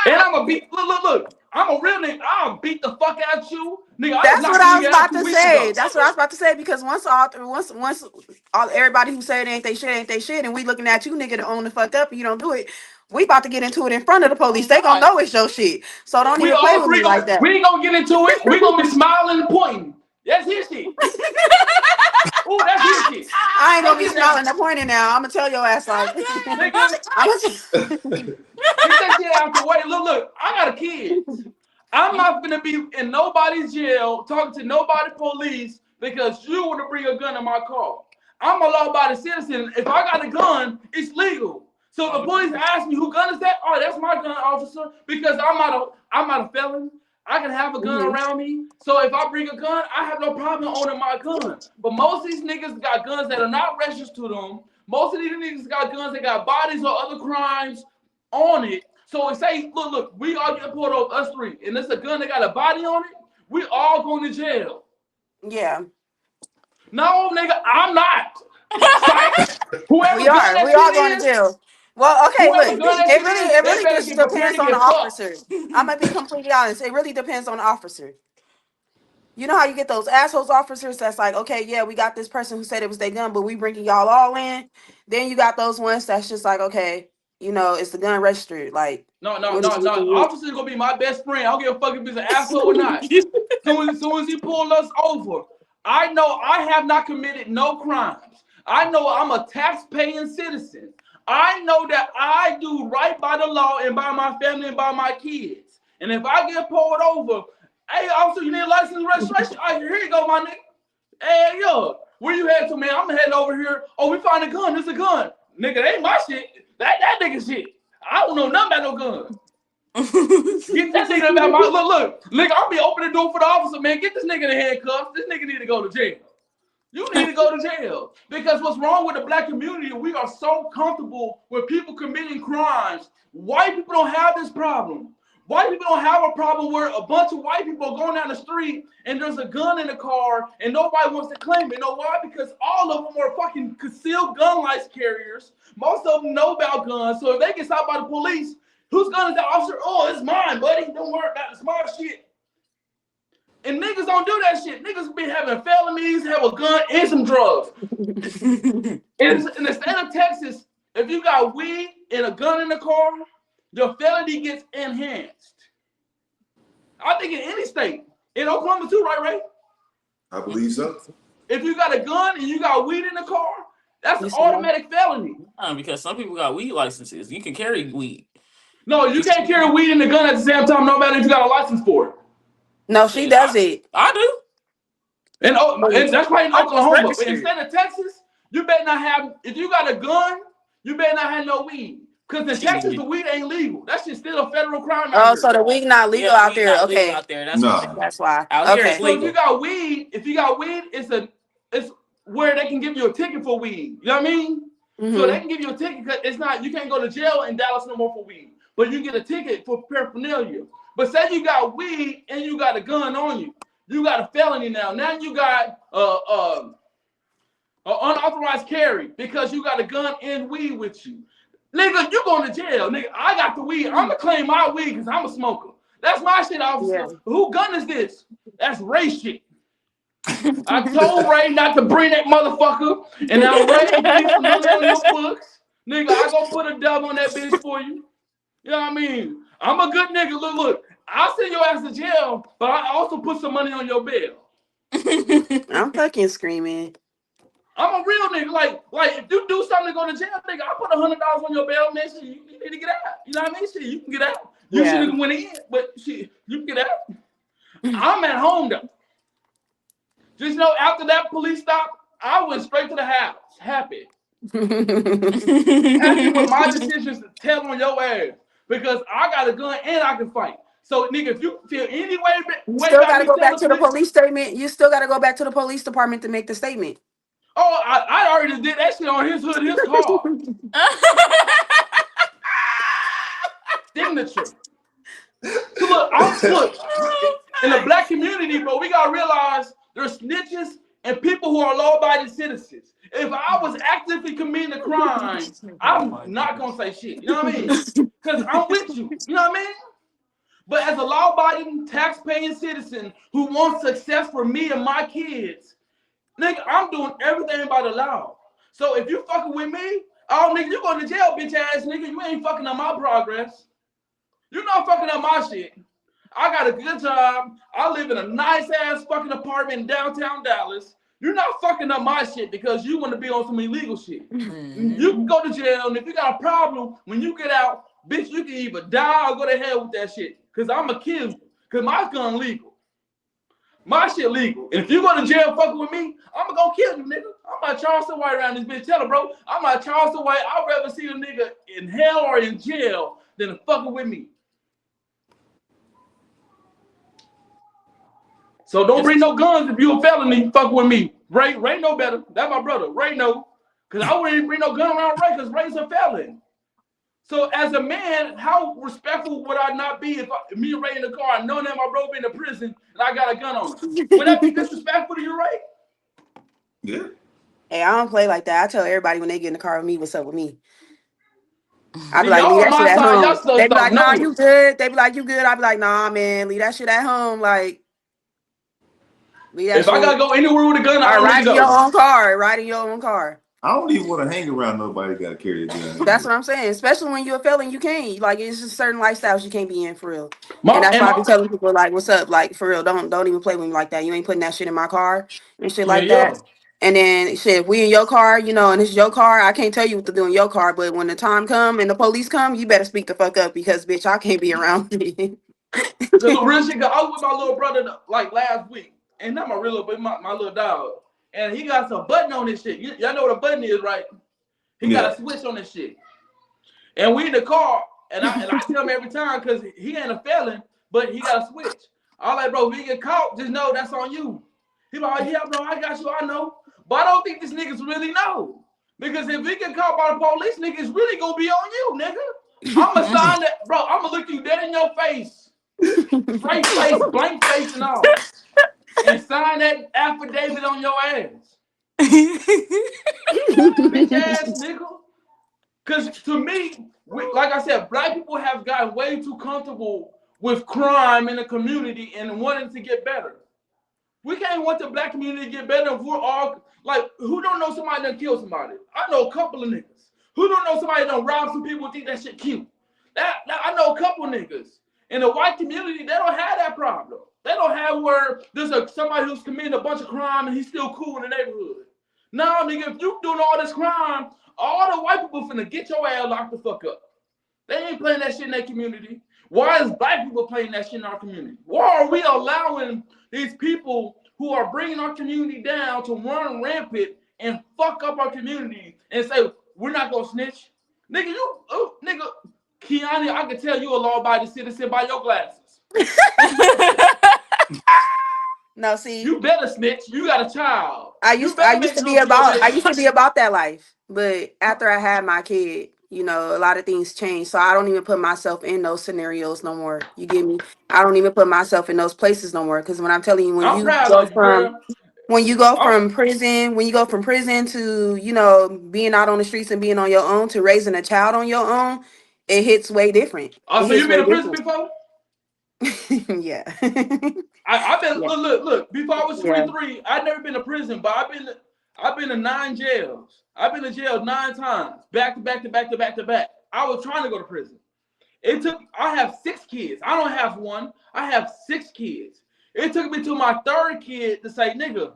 And I'm gonna beat. Look. I'm a real nigga. I'll beat the fuck out you, nigga. That's what I was about to say. That's what I was about to say, because once everybody who said it ain't they shit, and we looking at you, nigga, to own the fuck up, and you don't do it. We about to get into it in front of the police. They gonna know it's your shit. So don't even play with me like that. We ain't gonna get into it. We gonna be smiling and pointing. That's his shit. Oh, that's his shit. I ain't gonna be smiling and pointing now. I'm gonna tell your ass like, get that shit out the way. Look, I got a kid. I'm not gonna be in nobody's jail talking to nobody police because you want to bring a gun in my car. I'm a law-abiding citizen. If I got a gun, it's legal. So if the police ask me who gun is that? Oh, that's my gun, officer, because I'm not a felon. I can have a gun around me. So if I bring a gun, I have no problem owning my gun. But most of these niggas got guns that are not registered to them. Most of these niggas got guns that got bodies or other crimes on it. So it say, look, we all get pulled over, us 3, and it's a gun that got a body on it. We all going to jail. Yeah. No, nigga, I'm not. We are going to jail. Well, okay, look, it really just depends on the officer. I'm gonna be completely honest. It really depends on the officer. You know how you get those assholes officers that's like, okay, yeah, we got this person who said it was their gun, but we bringing y'all all in. Then you got those ones that's just like, okay, you know, it's the gun registered. Like, no. Officer's gonna be my best friend. I don't give a fuck if he's an asshole or not. As soon as he pulled us over, I know I have not committed no crimes. I know I'm a tax-paying citizen. I know that I do right by the law and by my family and by my kids. And if I get pulled over, hey, officer, you need a license and registration? All right, here you go, my nigga. Hey, yo, where you headed to, man? I'm heading over here. Oh, we found a gun. There's a gun. Nigga, that ain't my shit. That nigga shit. I don't know nothing about no gun. Get that nigga about my look. Nigga, I'll be opening the door for the officer, man. Get this nigga in the handcuffs. This nigga need to go to jail. You need to go to jail. Because what's wrong with the black community, we are so comfortable with people committing crimes. White people don't have this problem. White people don't have a problem where a bunch of white people are going down the street and there's a gun in the car and nobody wants to claim it. You know why? Because all of them are fucking concealed gun license carriers. Most of them know about guns. So if they get stopped by the police, whose gun is that, officer? Oh, it's mine, buddy. Don't worry about it. It's my shit. And niggas don't do that shit. Niggas be having felonies, have a gun, and some drugs. In the state of Texas, if you got weed and a gun in the car, your felony gets enhanced. I think in any state. In Oklahoma too, right, Ray? I believe so. If you got a gun and you got weed in the car, that's an automatic felony. Because some people got weed licenses. You can carry weed. No, you can't carry weed and the gun at the same time, no matter if you got a license for it. No, she does it. I do. And that's probably in Oklahoma. But instead of Texas, you better not have, if you got a gun, you better not have no weed. Because in Texas, the weed ain't legal. That shit's still a federal crime. Oh, so the weed not legal out there. Okay. That's why. Okay. So if you got weed, it's where they can give you a ticket for weed. You know what I mean? So they can give you a ticket because it's not, you can't go to jail in Dallas no more for weed. But you get a ticket for paraphernalia. But say you got weed and you got a gun on you. You got a felony now. Now you got unauthorized carry because you got a gun and weed with you. Nigga, you going to jail. Nigga, I got the weed. I'm going to claim my weed because I'm a smoker. That's my shit, officer. Yeah. Who gun is this? That's Ray shit. I told Ray not to bring that motherfucker. And now Ray, give some money on your books. Nigga, I gonna put a dub on that bitch for you. You know what I mean? I'm a good nigga. Look. I'll send your ass to jail, but I also put some money on your bail. I'm fucking screaming. I'm a real nigga. Like if you do something to go to jail, nigga, I put $100 on your bail, man. Shit, you need to get out. You know what I mean? Shit, you can get out. You should have went in, but shit, you can get out. I'm at home though. Just know after that police stop, I went straight to the house, happy. Happy with my decisions to tell on your ass. Because I got a gun and I can fight. So, nigga, if you feel any You way still about got to me go back telling to the police, police statement. You still got to go back to the police department to make the statement. oh, I already did that shit on his hood, his car. Signature. So look, in the black community, bro, we gotta realize there's snitches and people who are law-abiding citizens. If I was actively committing a crime, I'm not gonna say shit. You know what I mean? Because I'm with you. You know what I mean? But as a law-abiding, tax-paying citizen who wants success for me and my kids, nigga, I'm doing everything by the law. So if you fucking with me, oh nigga, you going to jail, bitch ass nigga. You ain't fucking up my progress. You're not fucking up my shit. I got a good job. I live in a nice ass fucking apartment in downtown Dallas. You're not fucking up my shit because you want to be on some illegal shit. You can go to jail, and if you got a problem, when you get out, bitch, you can either die or go to hell with that shit. Because I'm going to kill you. Because my gun legal. My shit legal. And if you go to jail fucking with me, I'm going to kill you, nigga. I'm not Charleston White around this bitch. Tell her, bro. I'm not Charleston White. I'd rather see a nigga in hell or in jail than fucking with me. So don't bring no guns if you a felony. Fuck with me. Ray know better. That's my brother. Ray know. Because I wouldn't even bring no gun around Ray because Ray's a felon. So as a man, how respectful would I not be if me and Ray in the car, knowing that my bro been in prison and I got a gun on him? Would that be disrespectful to you, Ray? Yeah. Hey, I don't play like that. I tell everybody when they get in the car with me, what's up with me. I be See, like, leave y'all on that shit my at side, home. y'all They be don't like, nah, know you it. good. They be like, you good. I be like, nah, man, leave that shit at home. Like, leave that If I shit. gotta go anywhere with a gun, I Or don't need ride to in your go. own car. Ride in your own car. I don't even want to hang around nobody got to carry a gun That's anymore. what I'm saying. Especially when you're a felon, you can't. Like, it's just certain lifestyles you can't be in for real. And My that's and why I my be telling people, like, what's up? Like, for real, don't even play with me like that. You ain't putting that shit in my car and shit like yeah. that. And then shit, if we in your car, you know, and it's your car, I can't tell you what to do in your car. But when the time come and the police come, you better speak the fuck up because bitch, I can't be around you. Cause the real shit, I was with my little brother like last week, and not my real little, but my little dog, and he got some button on his shit. Y'all know what a button is, right? He got Yeah. a switch on his shit, and we in the car, and I tell him every time because he ain't a felon, but he got a switch. I'm like, bro, if he get caught, just know that's on you. He like, yeah, bro, I got you, I know, but I don't think these niggas really know because if he get caught by the police, niggas really gonna be on you, nigga. I'ma sign that, bro. I'ma look you dead in your face. Straight face, blank face, and all. And sign that affidavit on your ass. Bitch ass nigga. Because to me, like I said, black people have gotten way too comfortable with crime in the community and wanting to get better. We can't want the black community to get better if we're all, like, who don't know somebody done killed somebody? I know a couple of niggas. Who don't know somebody done robbed some people and think that shit cute? I know a couple of niggas. In the white community, they don't have that problem. They don't have where there's somebody who's committing a bunch of crime and he's still cool in the neighborhood. Nah, nigga, if you doing all this crime, all the white people finna get your ass locked the fuck up. They ain't playing that shit in their community. Why is black people playing that shit in our community? Why are we allowing these people who are bringing our community down to run rampant and fuck up our community and say, we're not gonna snitch? Nigga, nigga, Kiani, I can tell you a law-abiding citizen by your glasses. No, see, You better snitch. You got a child. I You used better to make be sure for your about baby. that life. But after I had my kid, you know, a lot of things changed. So I don't even put myself in those scenarios no more. You get me? I don't even put myself in those places no more. Because when I'm telling you, I'm proud of you, girl. when you go I'm, from prison, to, you know, being out on the streets and being on your own to raising a child on your own, it hits way different. It so hits you been way in prison different. before? Yeah. I've been Yeah. look. Before I was Yeah. 23, I'd never been to prison, but I've been to 9 jails. I've been to jail 9 times, back to back to back to back to back. I was trying to go to prison. I have 6 kids. I don't have one. I have 6 kids. It took me to my 3rd kid to say, nigga,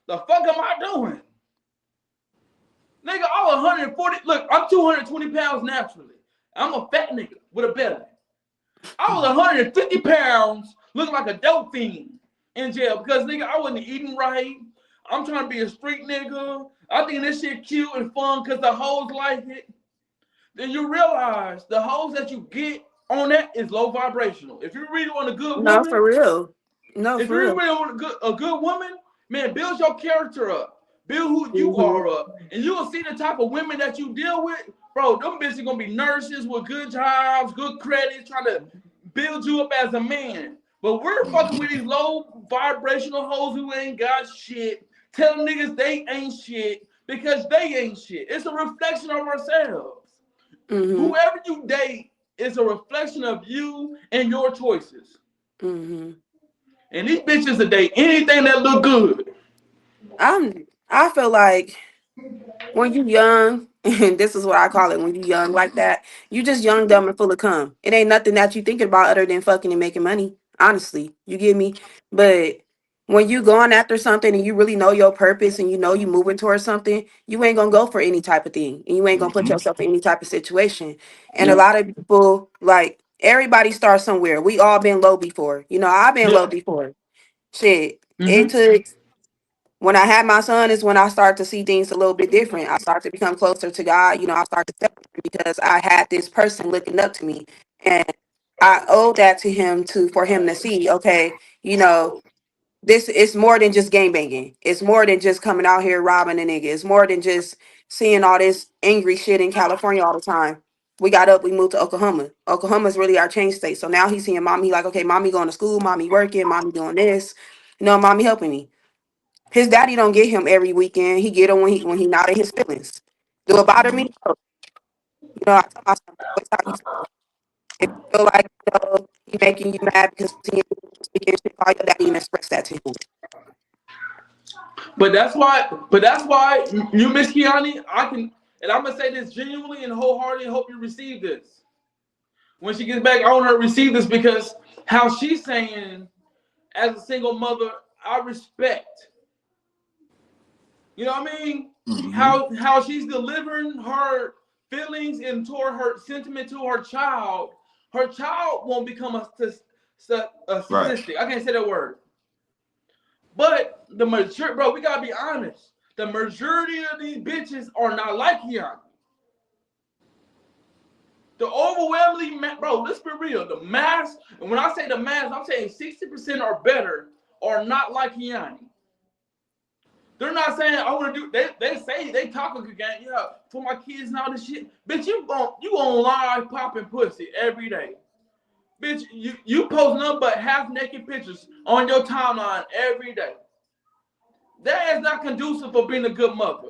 the fuck am I doing? Nigga, I was 140. Look, I'm 220 pounds naturally. I'm a fat nigga with a belly. I was 150 pounds, looking like a dope fiend. in jail because nigga, I wasn't eating right. I'm trying to be a street nigga. I think this shit cute and fun because the hoes like it. Then you realize the hoes that you get on that is low vibrational. If you really want a good No, for woman, real. No, if for you real. really want a good woman, man, build your character up. Build who you Hmm. are up. And you will see the type of women that you deal with. Bro, them bitches gonna be nurses with good jobs, good credit, trying to build you up as a man. But we're fucking with these low vibrational hoes who ain't got shit, telling niggas they ain't shit because they ain't shit. It's a reflection of ourselves. Hmm. Whoever you date is a reflection of you and your choices. Hmm. And these bitches that date anything that look good. I feel like when you young, and this is what I call it, when you young like that, you just young, dumb, and full of cum. It ain't nothing that you thinking about other than fucking and making money. Honestly, you get me? But when you going after something and you really know your purpose and you know you moving towards something, you ain't gonna go for any type of thing. And you ain't gonna put Mm-hmm. yourself in any type of situation. And a Yeah. lot of people, like, everybody starts somewhere. We all been low before. You know, I've been Yeah. low before. Shit. It Mm-hmm. took when I had my son is when I started to see things a little bit different. I started to become closer to God. You know, I started to separate because I had this person looking up to me, and I owed that to him to for him to see. Okay, you know, this is more than just game banging. It's more than just coming out here robbing a nigga. It's more than just seeing all this angry shit in California all the time. We got up, we moved to Oklahoma. Oklahoma's really our change state. So now he's seeing mommy like, okay, mommy going to school, mommy working, mommy doing this. You know, mommy helping me. His daddy don't get him every weekend. He get him when he not in his feelings. Do it bother me? No. You know, I tell my son, always how you feel. If you feel like he making you mad because he speaking shit, call your daddy and express that to him. But that's why you, Miss Kiani, I can, and I'm gonna say this genuinely and wholeheartedly. Hope you receive this. When she gets back, I want her to receive this because how she's saying, as a single mother, I respect. You know what I mean? Mm-hmm. How she's delivering her feelings and toward her sentiment to her child. Her child won't become a Right. statistic. I can't say that word. But the majority, bro, we gotta be honest. The majority of these bitches are not like Keanu. The overwhelmingly, bro, let's be real. The mass, and when I say the mass, I'm saying 60% or better are not like Keanu. They're not saying I want to do. They say they talk a good game. Yeah, for my kids and all this shit. Bitch, you on live popping pussy every day. Bitch, you post nothing but half naked pictures on your timeline every day. That is not conducive for being a good mother.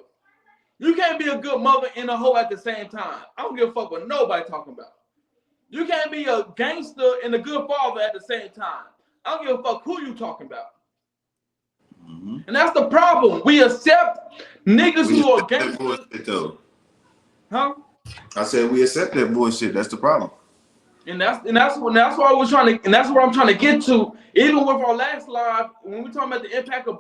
You can't be a good mother and a hoe at the same time. I don't give a fuck what nobody talking about. You can't be a gangster and a good father at the same time. I don't give a fuck who you talking about. Mm-hmm. And that's the problem. We accept niggas We who are accept that gangsters, bullshit though. huh? I said we accept that bullshit. That's the problem. And that's what I was trying to, and that's what I'm trying to get to. Even with our last live, when we talking about the impact of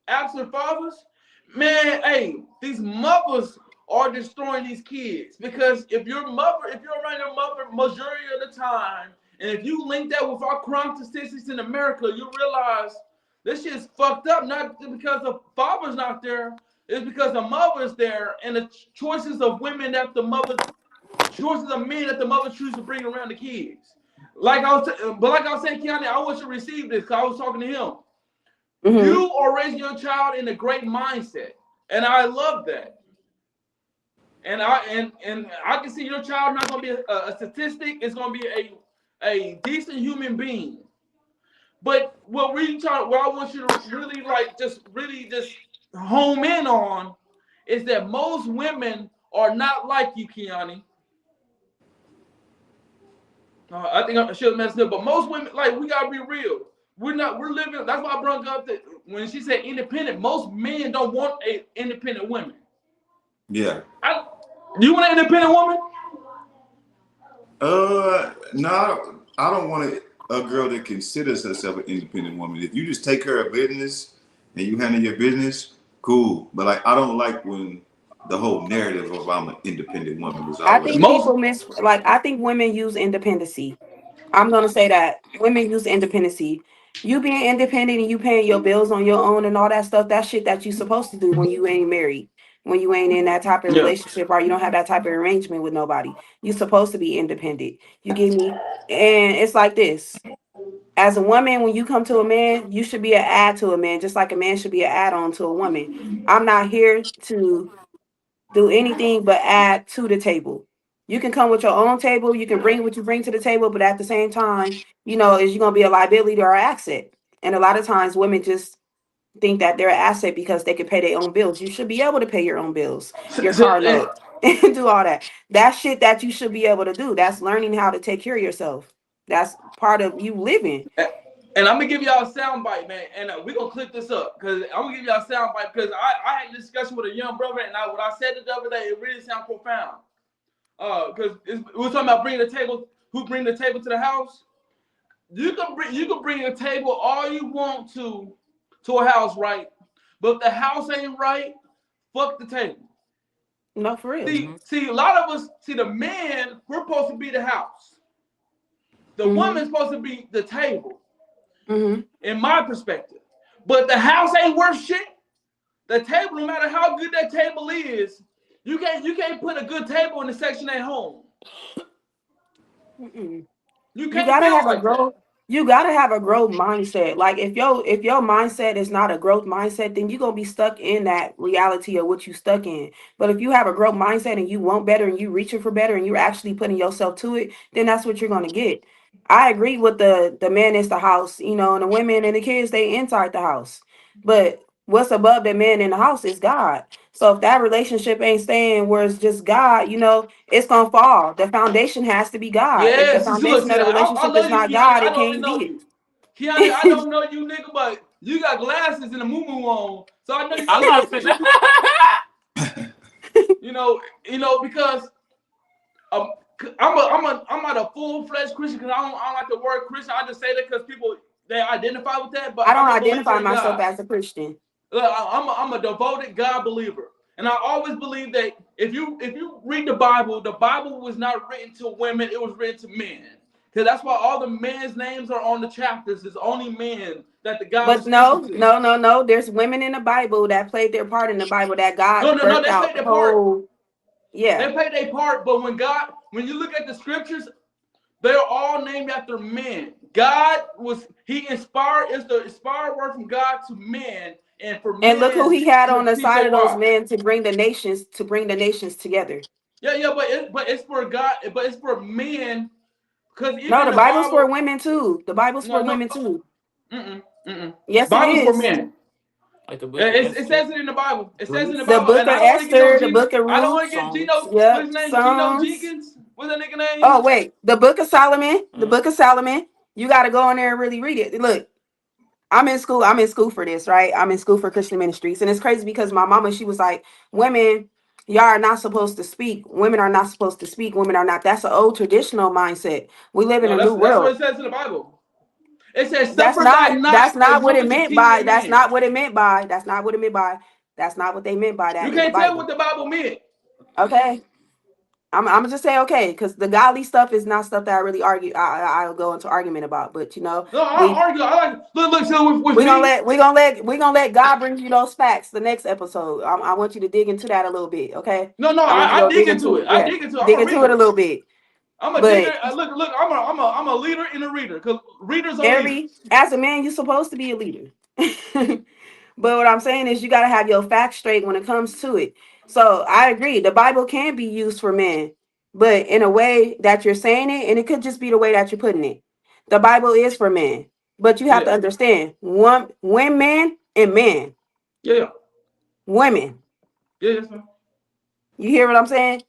absent fathers, man, hey, these mothers are destroying these kids because if you're around your mother majority of the time, and if you link that with our crime statistics in America, you realize this shit's fucked up. Not because the father's not there, it's because the mother's there, and the choices of women that the mother choices of men that the mother chooses to bring around the kids. Like I was saying, Keanu, I want you to receive this because I was talking to him. Mm-hmm. You are raising your child in a great mindset, and I love that. And I can see your child not going to be a statistic. It's going to be a decent human being. But what I want you to really just home in on is that most women are not like you, Keanu. I think I should have messed up, but most women, like, we gotta be real. We're not. We're living. That's why I brought up that when she said independent, most men don't want a independent woman. Yeah. I, you want an independent woman? No, I don't want a girl that considers herself an independent woman. If you just take care of business and you handle your business, cool. But like, I don't like when the whole narrative of I'm an independent woman is I always. think Most. people I think women use independency. I'm gonna say that women use independency. You being independent and you paying your bills on your own and all that stuff, that's shit that you supposed to do when you ain't married, when you ain't in that type of Yeah. relationship or you don't have that type of arrangement with nobody. You supposed to be independent. You get me? And it's like this. As a woman, when you come to a man, you should be an add to a man, just like a man should be an add-on to a woman. I'm not here to do anything but add to the table. You can come with your own table, you can bring what you bring to the table, but at the same time, is you gonna be a liability or an asset. And a lot of times women just think that they're an asset because they can pay their own bills. You should be able to pay your own bills, your car note, and do all that. That's shit that you should be able to do. That's learning how to take care of yourself. That's part of you living. And I'm gonna give y'all a sound bite, man. And we're gonna clip this up because I'm gonna give y'all a sound bite because I had a discussion with a young brother, and when I said it the other day, it really sounded profound. Because we were talking about bringing the table, who bring the table to the house. You can bring a table all you want to a house, right? But if the house ain't right, fuck the table. No, for real. See, a lot of us, the men, we're supposed to be the house. The woman's supposed to be the table, in my perspective. But the house ain't worth shit. The table, no matter how good that table is, you can't put a good table in the Section 8 home. You You can't gotta build have a like that. growth. You gotta have a growth mindset. Like if your mindset is not a growth mindset, then you're gonna be stuck in that reality of what you stuck in. But if you have a growth mindset and you want better and you reaching for better and you're actually putting yourself to it, then that's what you're gonna get. I agree with the man is the house, and the women and the kids they inside the house. But what's above the man in the house is God. So if that relationship ain't staying where it's just God, it's gonna fall. The foundation has to be God. If the Yes, look, foundation of the I relationship love is you, not Keanu. God, I it don't really can't know be. you. Keanu, I don't know you, nigga, but you got glasses and a moo on. So I know you I'm not finna. because um, I'm not a full-fledged Christian because I don't like the word Christian. I just say that because people they identify with that, but I don't I'm a believer identify in myself God. as a Christian. Look, I'm a devoted God believer, and I always believe that if you read the Bible was not written to women; it was written to men. Because that's why all the men's names are on the chapters. It's only men that the God was But speaking no, to. no, no, no. There's women in the Bible that played their part in the Bible that God No, birthed they out played the their part. whole. They Yeah. played their part, but when you look at the scriptures, they're all named after men. He inspired, it's the inspired word from God to men, and for And look who men he had on to the teach side their of those wives. men to bring the nations together. Yeah, but it's for God, but it's for men, because even No, in the the Bible's for Bible, women too. The Bible's for no, women too. mm-mm, mm-mm. Yes, it Bible's for is. men. Like the book of It Esther, says it in the Bible. It says in the Ruth, The Bible, book and of I don't want to get no Esther, the Gino. book of I don't Ruth. want to get Gino. Psalms. What's Yep. his name? Gino Psalms. Jenkins. What's that nigga name? Oh, wait. The book of Solomon. The Mm. book of Solomon. You got to go in there and really read it. Look, I'm in school. I'm in school for this, right? I'm in school for Christian ministries. And it's crazy because my mama, she was like, women, y'all are not supposed to speak. Women are not supposed to speak. Women are not. That's an old traditional mindset. We live in No, a new that's what world. it says in the Bible. It says, That's "Suffer thy not not that's a not what it woman to meant teach a by that's man." not what it meant by that's not what it meant by that's not what they meant by You that in the can't tell what Bible. the Bible meant. Okay. I'm just saying okay because the godly stuff is not stuff that I really argue. I'll go into argument about, but No, I don't we argue. I like look. So with we gonna me, let we gonna let God bring you those facts the next episode. I want you to dig into that a little bit, okay? no, I want you to I go dig dig into into it. it. I Yeah, dig into it. I'm dig a into it a reader. little bit. I'm a digger. But Look. I'm a leader and a reader because readers are every leaders. as a man, you're supposed to be a leader. But what I'm saying is you got to have your facts straight when it comes to it. So I agree. The Bible can be used for men, but in a way that you're saying it, and it could just be the way that you're putting it. The Bible is for men, but you have to Yeah, understand women and men, yeah, women. yeah. Yes, sir. You hear what I'm saying?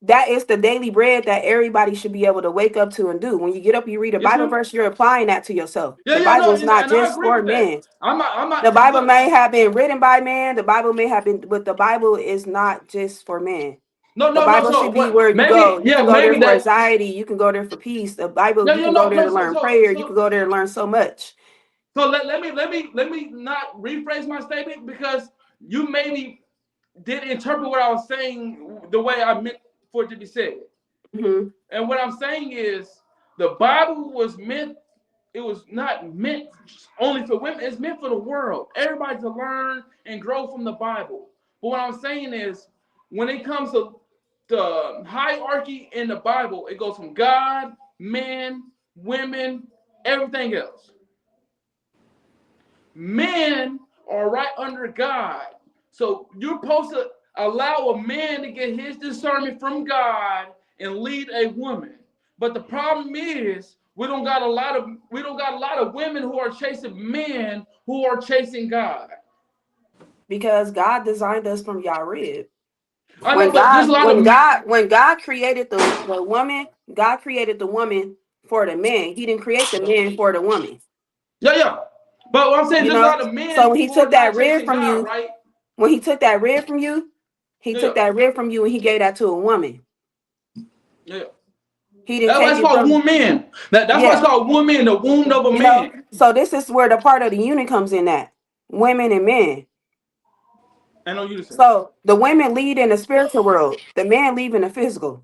That is the daily bread that everybody should be able to wake up to and do. When you get up, you read a Yes, Bible ma'am. verse, you're applying that to yourself. Yeah, The yeah. Bible No, is not and I just agree for with that. men. I'm not. The Bible Look, may have been written by man. The Bible may have been, but the Bible is not just for men. The no. Bible So should be what? where you Maybe, go. You yeah, can go there maybe for that. anxiety. You can go there for peace. The Bible, No, you can go there no. to learn prayer. You can go there and learn so much. So let me not rephrase my statement because you maybe did interpret what I was saying the way I meant for it to be said. Hmm. And what I'm saying is the Bible was meant it was not meant only for women. It's meant for the world. Everybody to learn and grow from the Bible. But what I'm saying is, when it comes to the hierarchy in the Bible, it goes from God, men, women, everything else. Men are right under God. So you're supposed to allow a man to get his discernment from God and lead a woman. But the problem is we don't got a lot of women who are chasing men who are chasing God. Because God designed us from y'all rib. I know, but there's a lot of When God created the woman, God created the woman for the man. He didn't create the man for the woman. yeah. But what I'm saying, You there's a know? lot of men So when he who are took that not rib chasing from God, you, right? when he took that rib from you, he Yeah, took that rib from you and he gave that to a woman. yeah. He didn't That's why take it's it called from, woman. That's why it's yeah, called woman, the womb of a you know. man. So this is where the part of the unit comes in at women and men. I know you listen. So the women lead in the spiritual world, the men lead in the physical.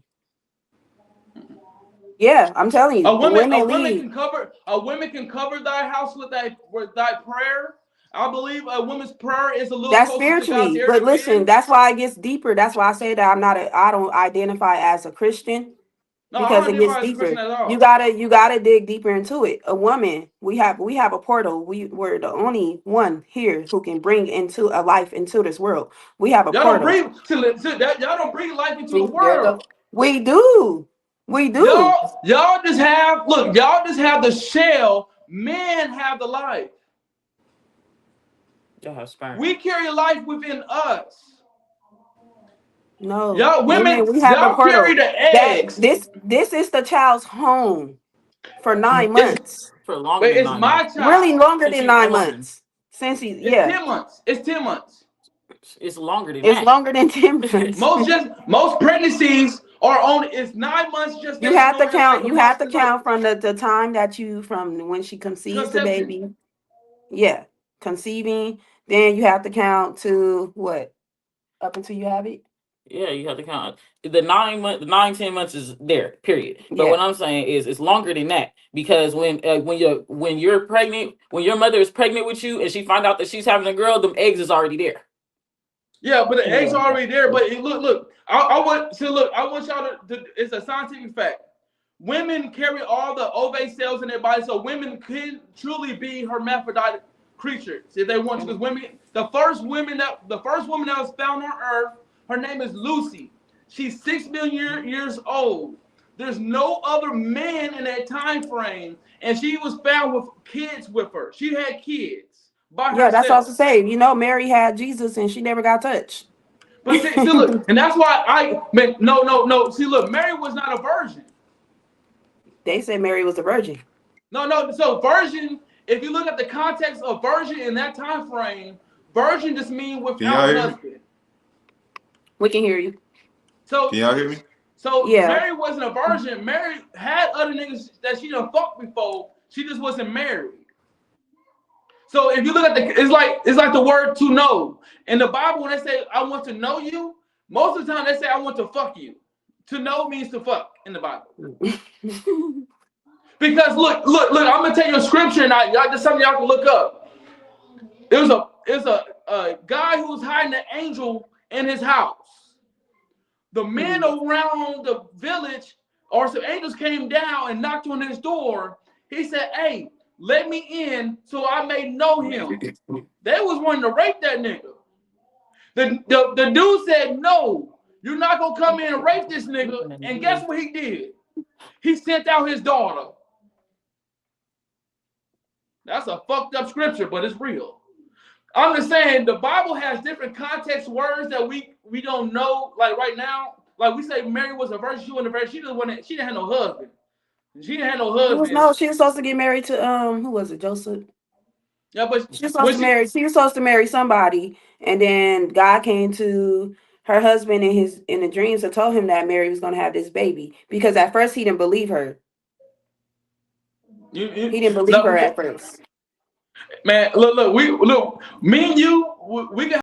Yeah, I'm telling you, the A women woman lead. can cover thy house with thy prayer. I believe a woman's prayer is a little That's closer to God spiritually. there But than listen, men. that's why it gets deeper. That's why I say that I don't identify as a Christian No, I because don't it gets identify as a Christian deeper. at You all. gotta you gotta dig deeper into it. A woman, we have a portal. We're the only one here who can bring into a life into this world. We have a Y'all don't portal. breathe y'all don't breathe life into the See, there you go. world. We do. We do. Y'all just have the shell. Men have the life. Y'all have sperm. We carry life within us. No, Y'all women, women, we have a y'all carry portal. the That eggs. this is the child's home for nine It's months. For longer but than it's 9 months. my Really child. longer Since than you 9 months. born, Since he, It's yeah, 10 months. It's 10 months. it's longer than it's that. longer than 10 months. Most pregnancies are on. It's 9 months gestational in like the You have to hospital count from the time that you from when she conceives the conception. baby. Yeah, conceiving. Then you have to count to what? Up until you have it. Yeah, you have to count the 9 month, the 9, 10 months is there, period. But Yeah. what I'm saying is, it's longer than that because when you're pregnant, when your mother is pregnant with you and she find out that she's having a girl, them eggs is already there. Yeah, but the eggs Yeah. are already there. But look. I want y'all to. It's a scientific fact. Women carry all the ovate cells in their body, so women can truly be hermaphroditic creatures if they want to. Because the first woman that was found on Earth, her name is Lucy. She's 6 million years old. There's no other man in that time frame, and she was found with kids with her. She had kids by Yeah, that's all herself. to say. You know, Mary had Jesus and she never got touched. But see, look, and that's why man, no. See, look, Mary was not a virgin. They said Mary was a virgin. No. So virgin, if you look at the context of virgin in that time frame, virgin just means Can y'all without hear me? husband. We can hear you. So, Can y'all hear me? so Yeah. Mary wasn't a virgin. Mary had other niggas that she done fucked before. She just wasn't married. So if you look at it's like the word to know. In the Bible, when they say I want to know you, most of the time they say I want to fuck you. To know means to fuck in the Bible. Because I'm gonna tell you a scripture, and y'all just something y'all can look up. It was a guy who was hiding an angel in his house. The men around the village, or some angels came down and knocked on his door. He said, "Hey, let me in so I may know him." They was wanting to rape that nigga. The dude said, "No, you're not gonna come in and rape this nigga." And guess what he did? He sent out his daughter. That's a fucked up scripture, but it's real. I'm just saying the Bible has different context words that we don't know. Like right now, like we say Mary was a virgin, she wasn't a virgin. She didn't have no husband. She didn't have no husband. She was supposed to get married to who was it, Joseph? Yeah, but She was supposed to marry somebody, and then God came to her husband in the dreams and told him that Mary was gonna have this baby. Because at first he didn't believe her. He didn't believe her no, at first. man, look, me and you, we can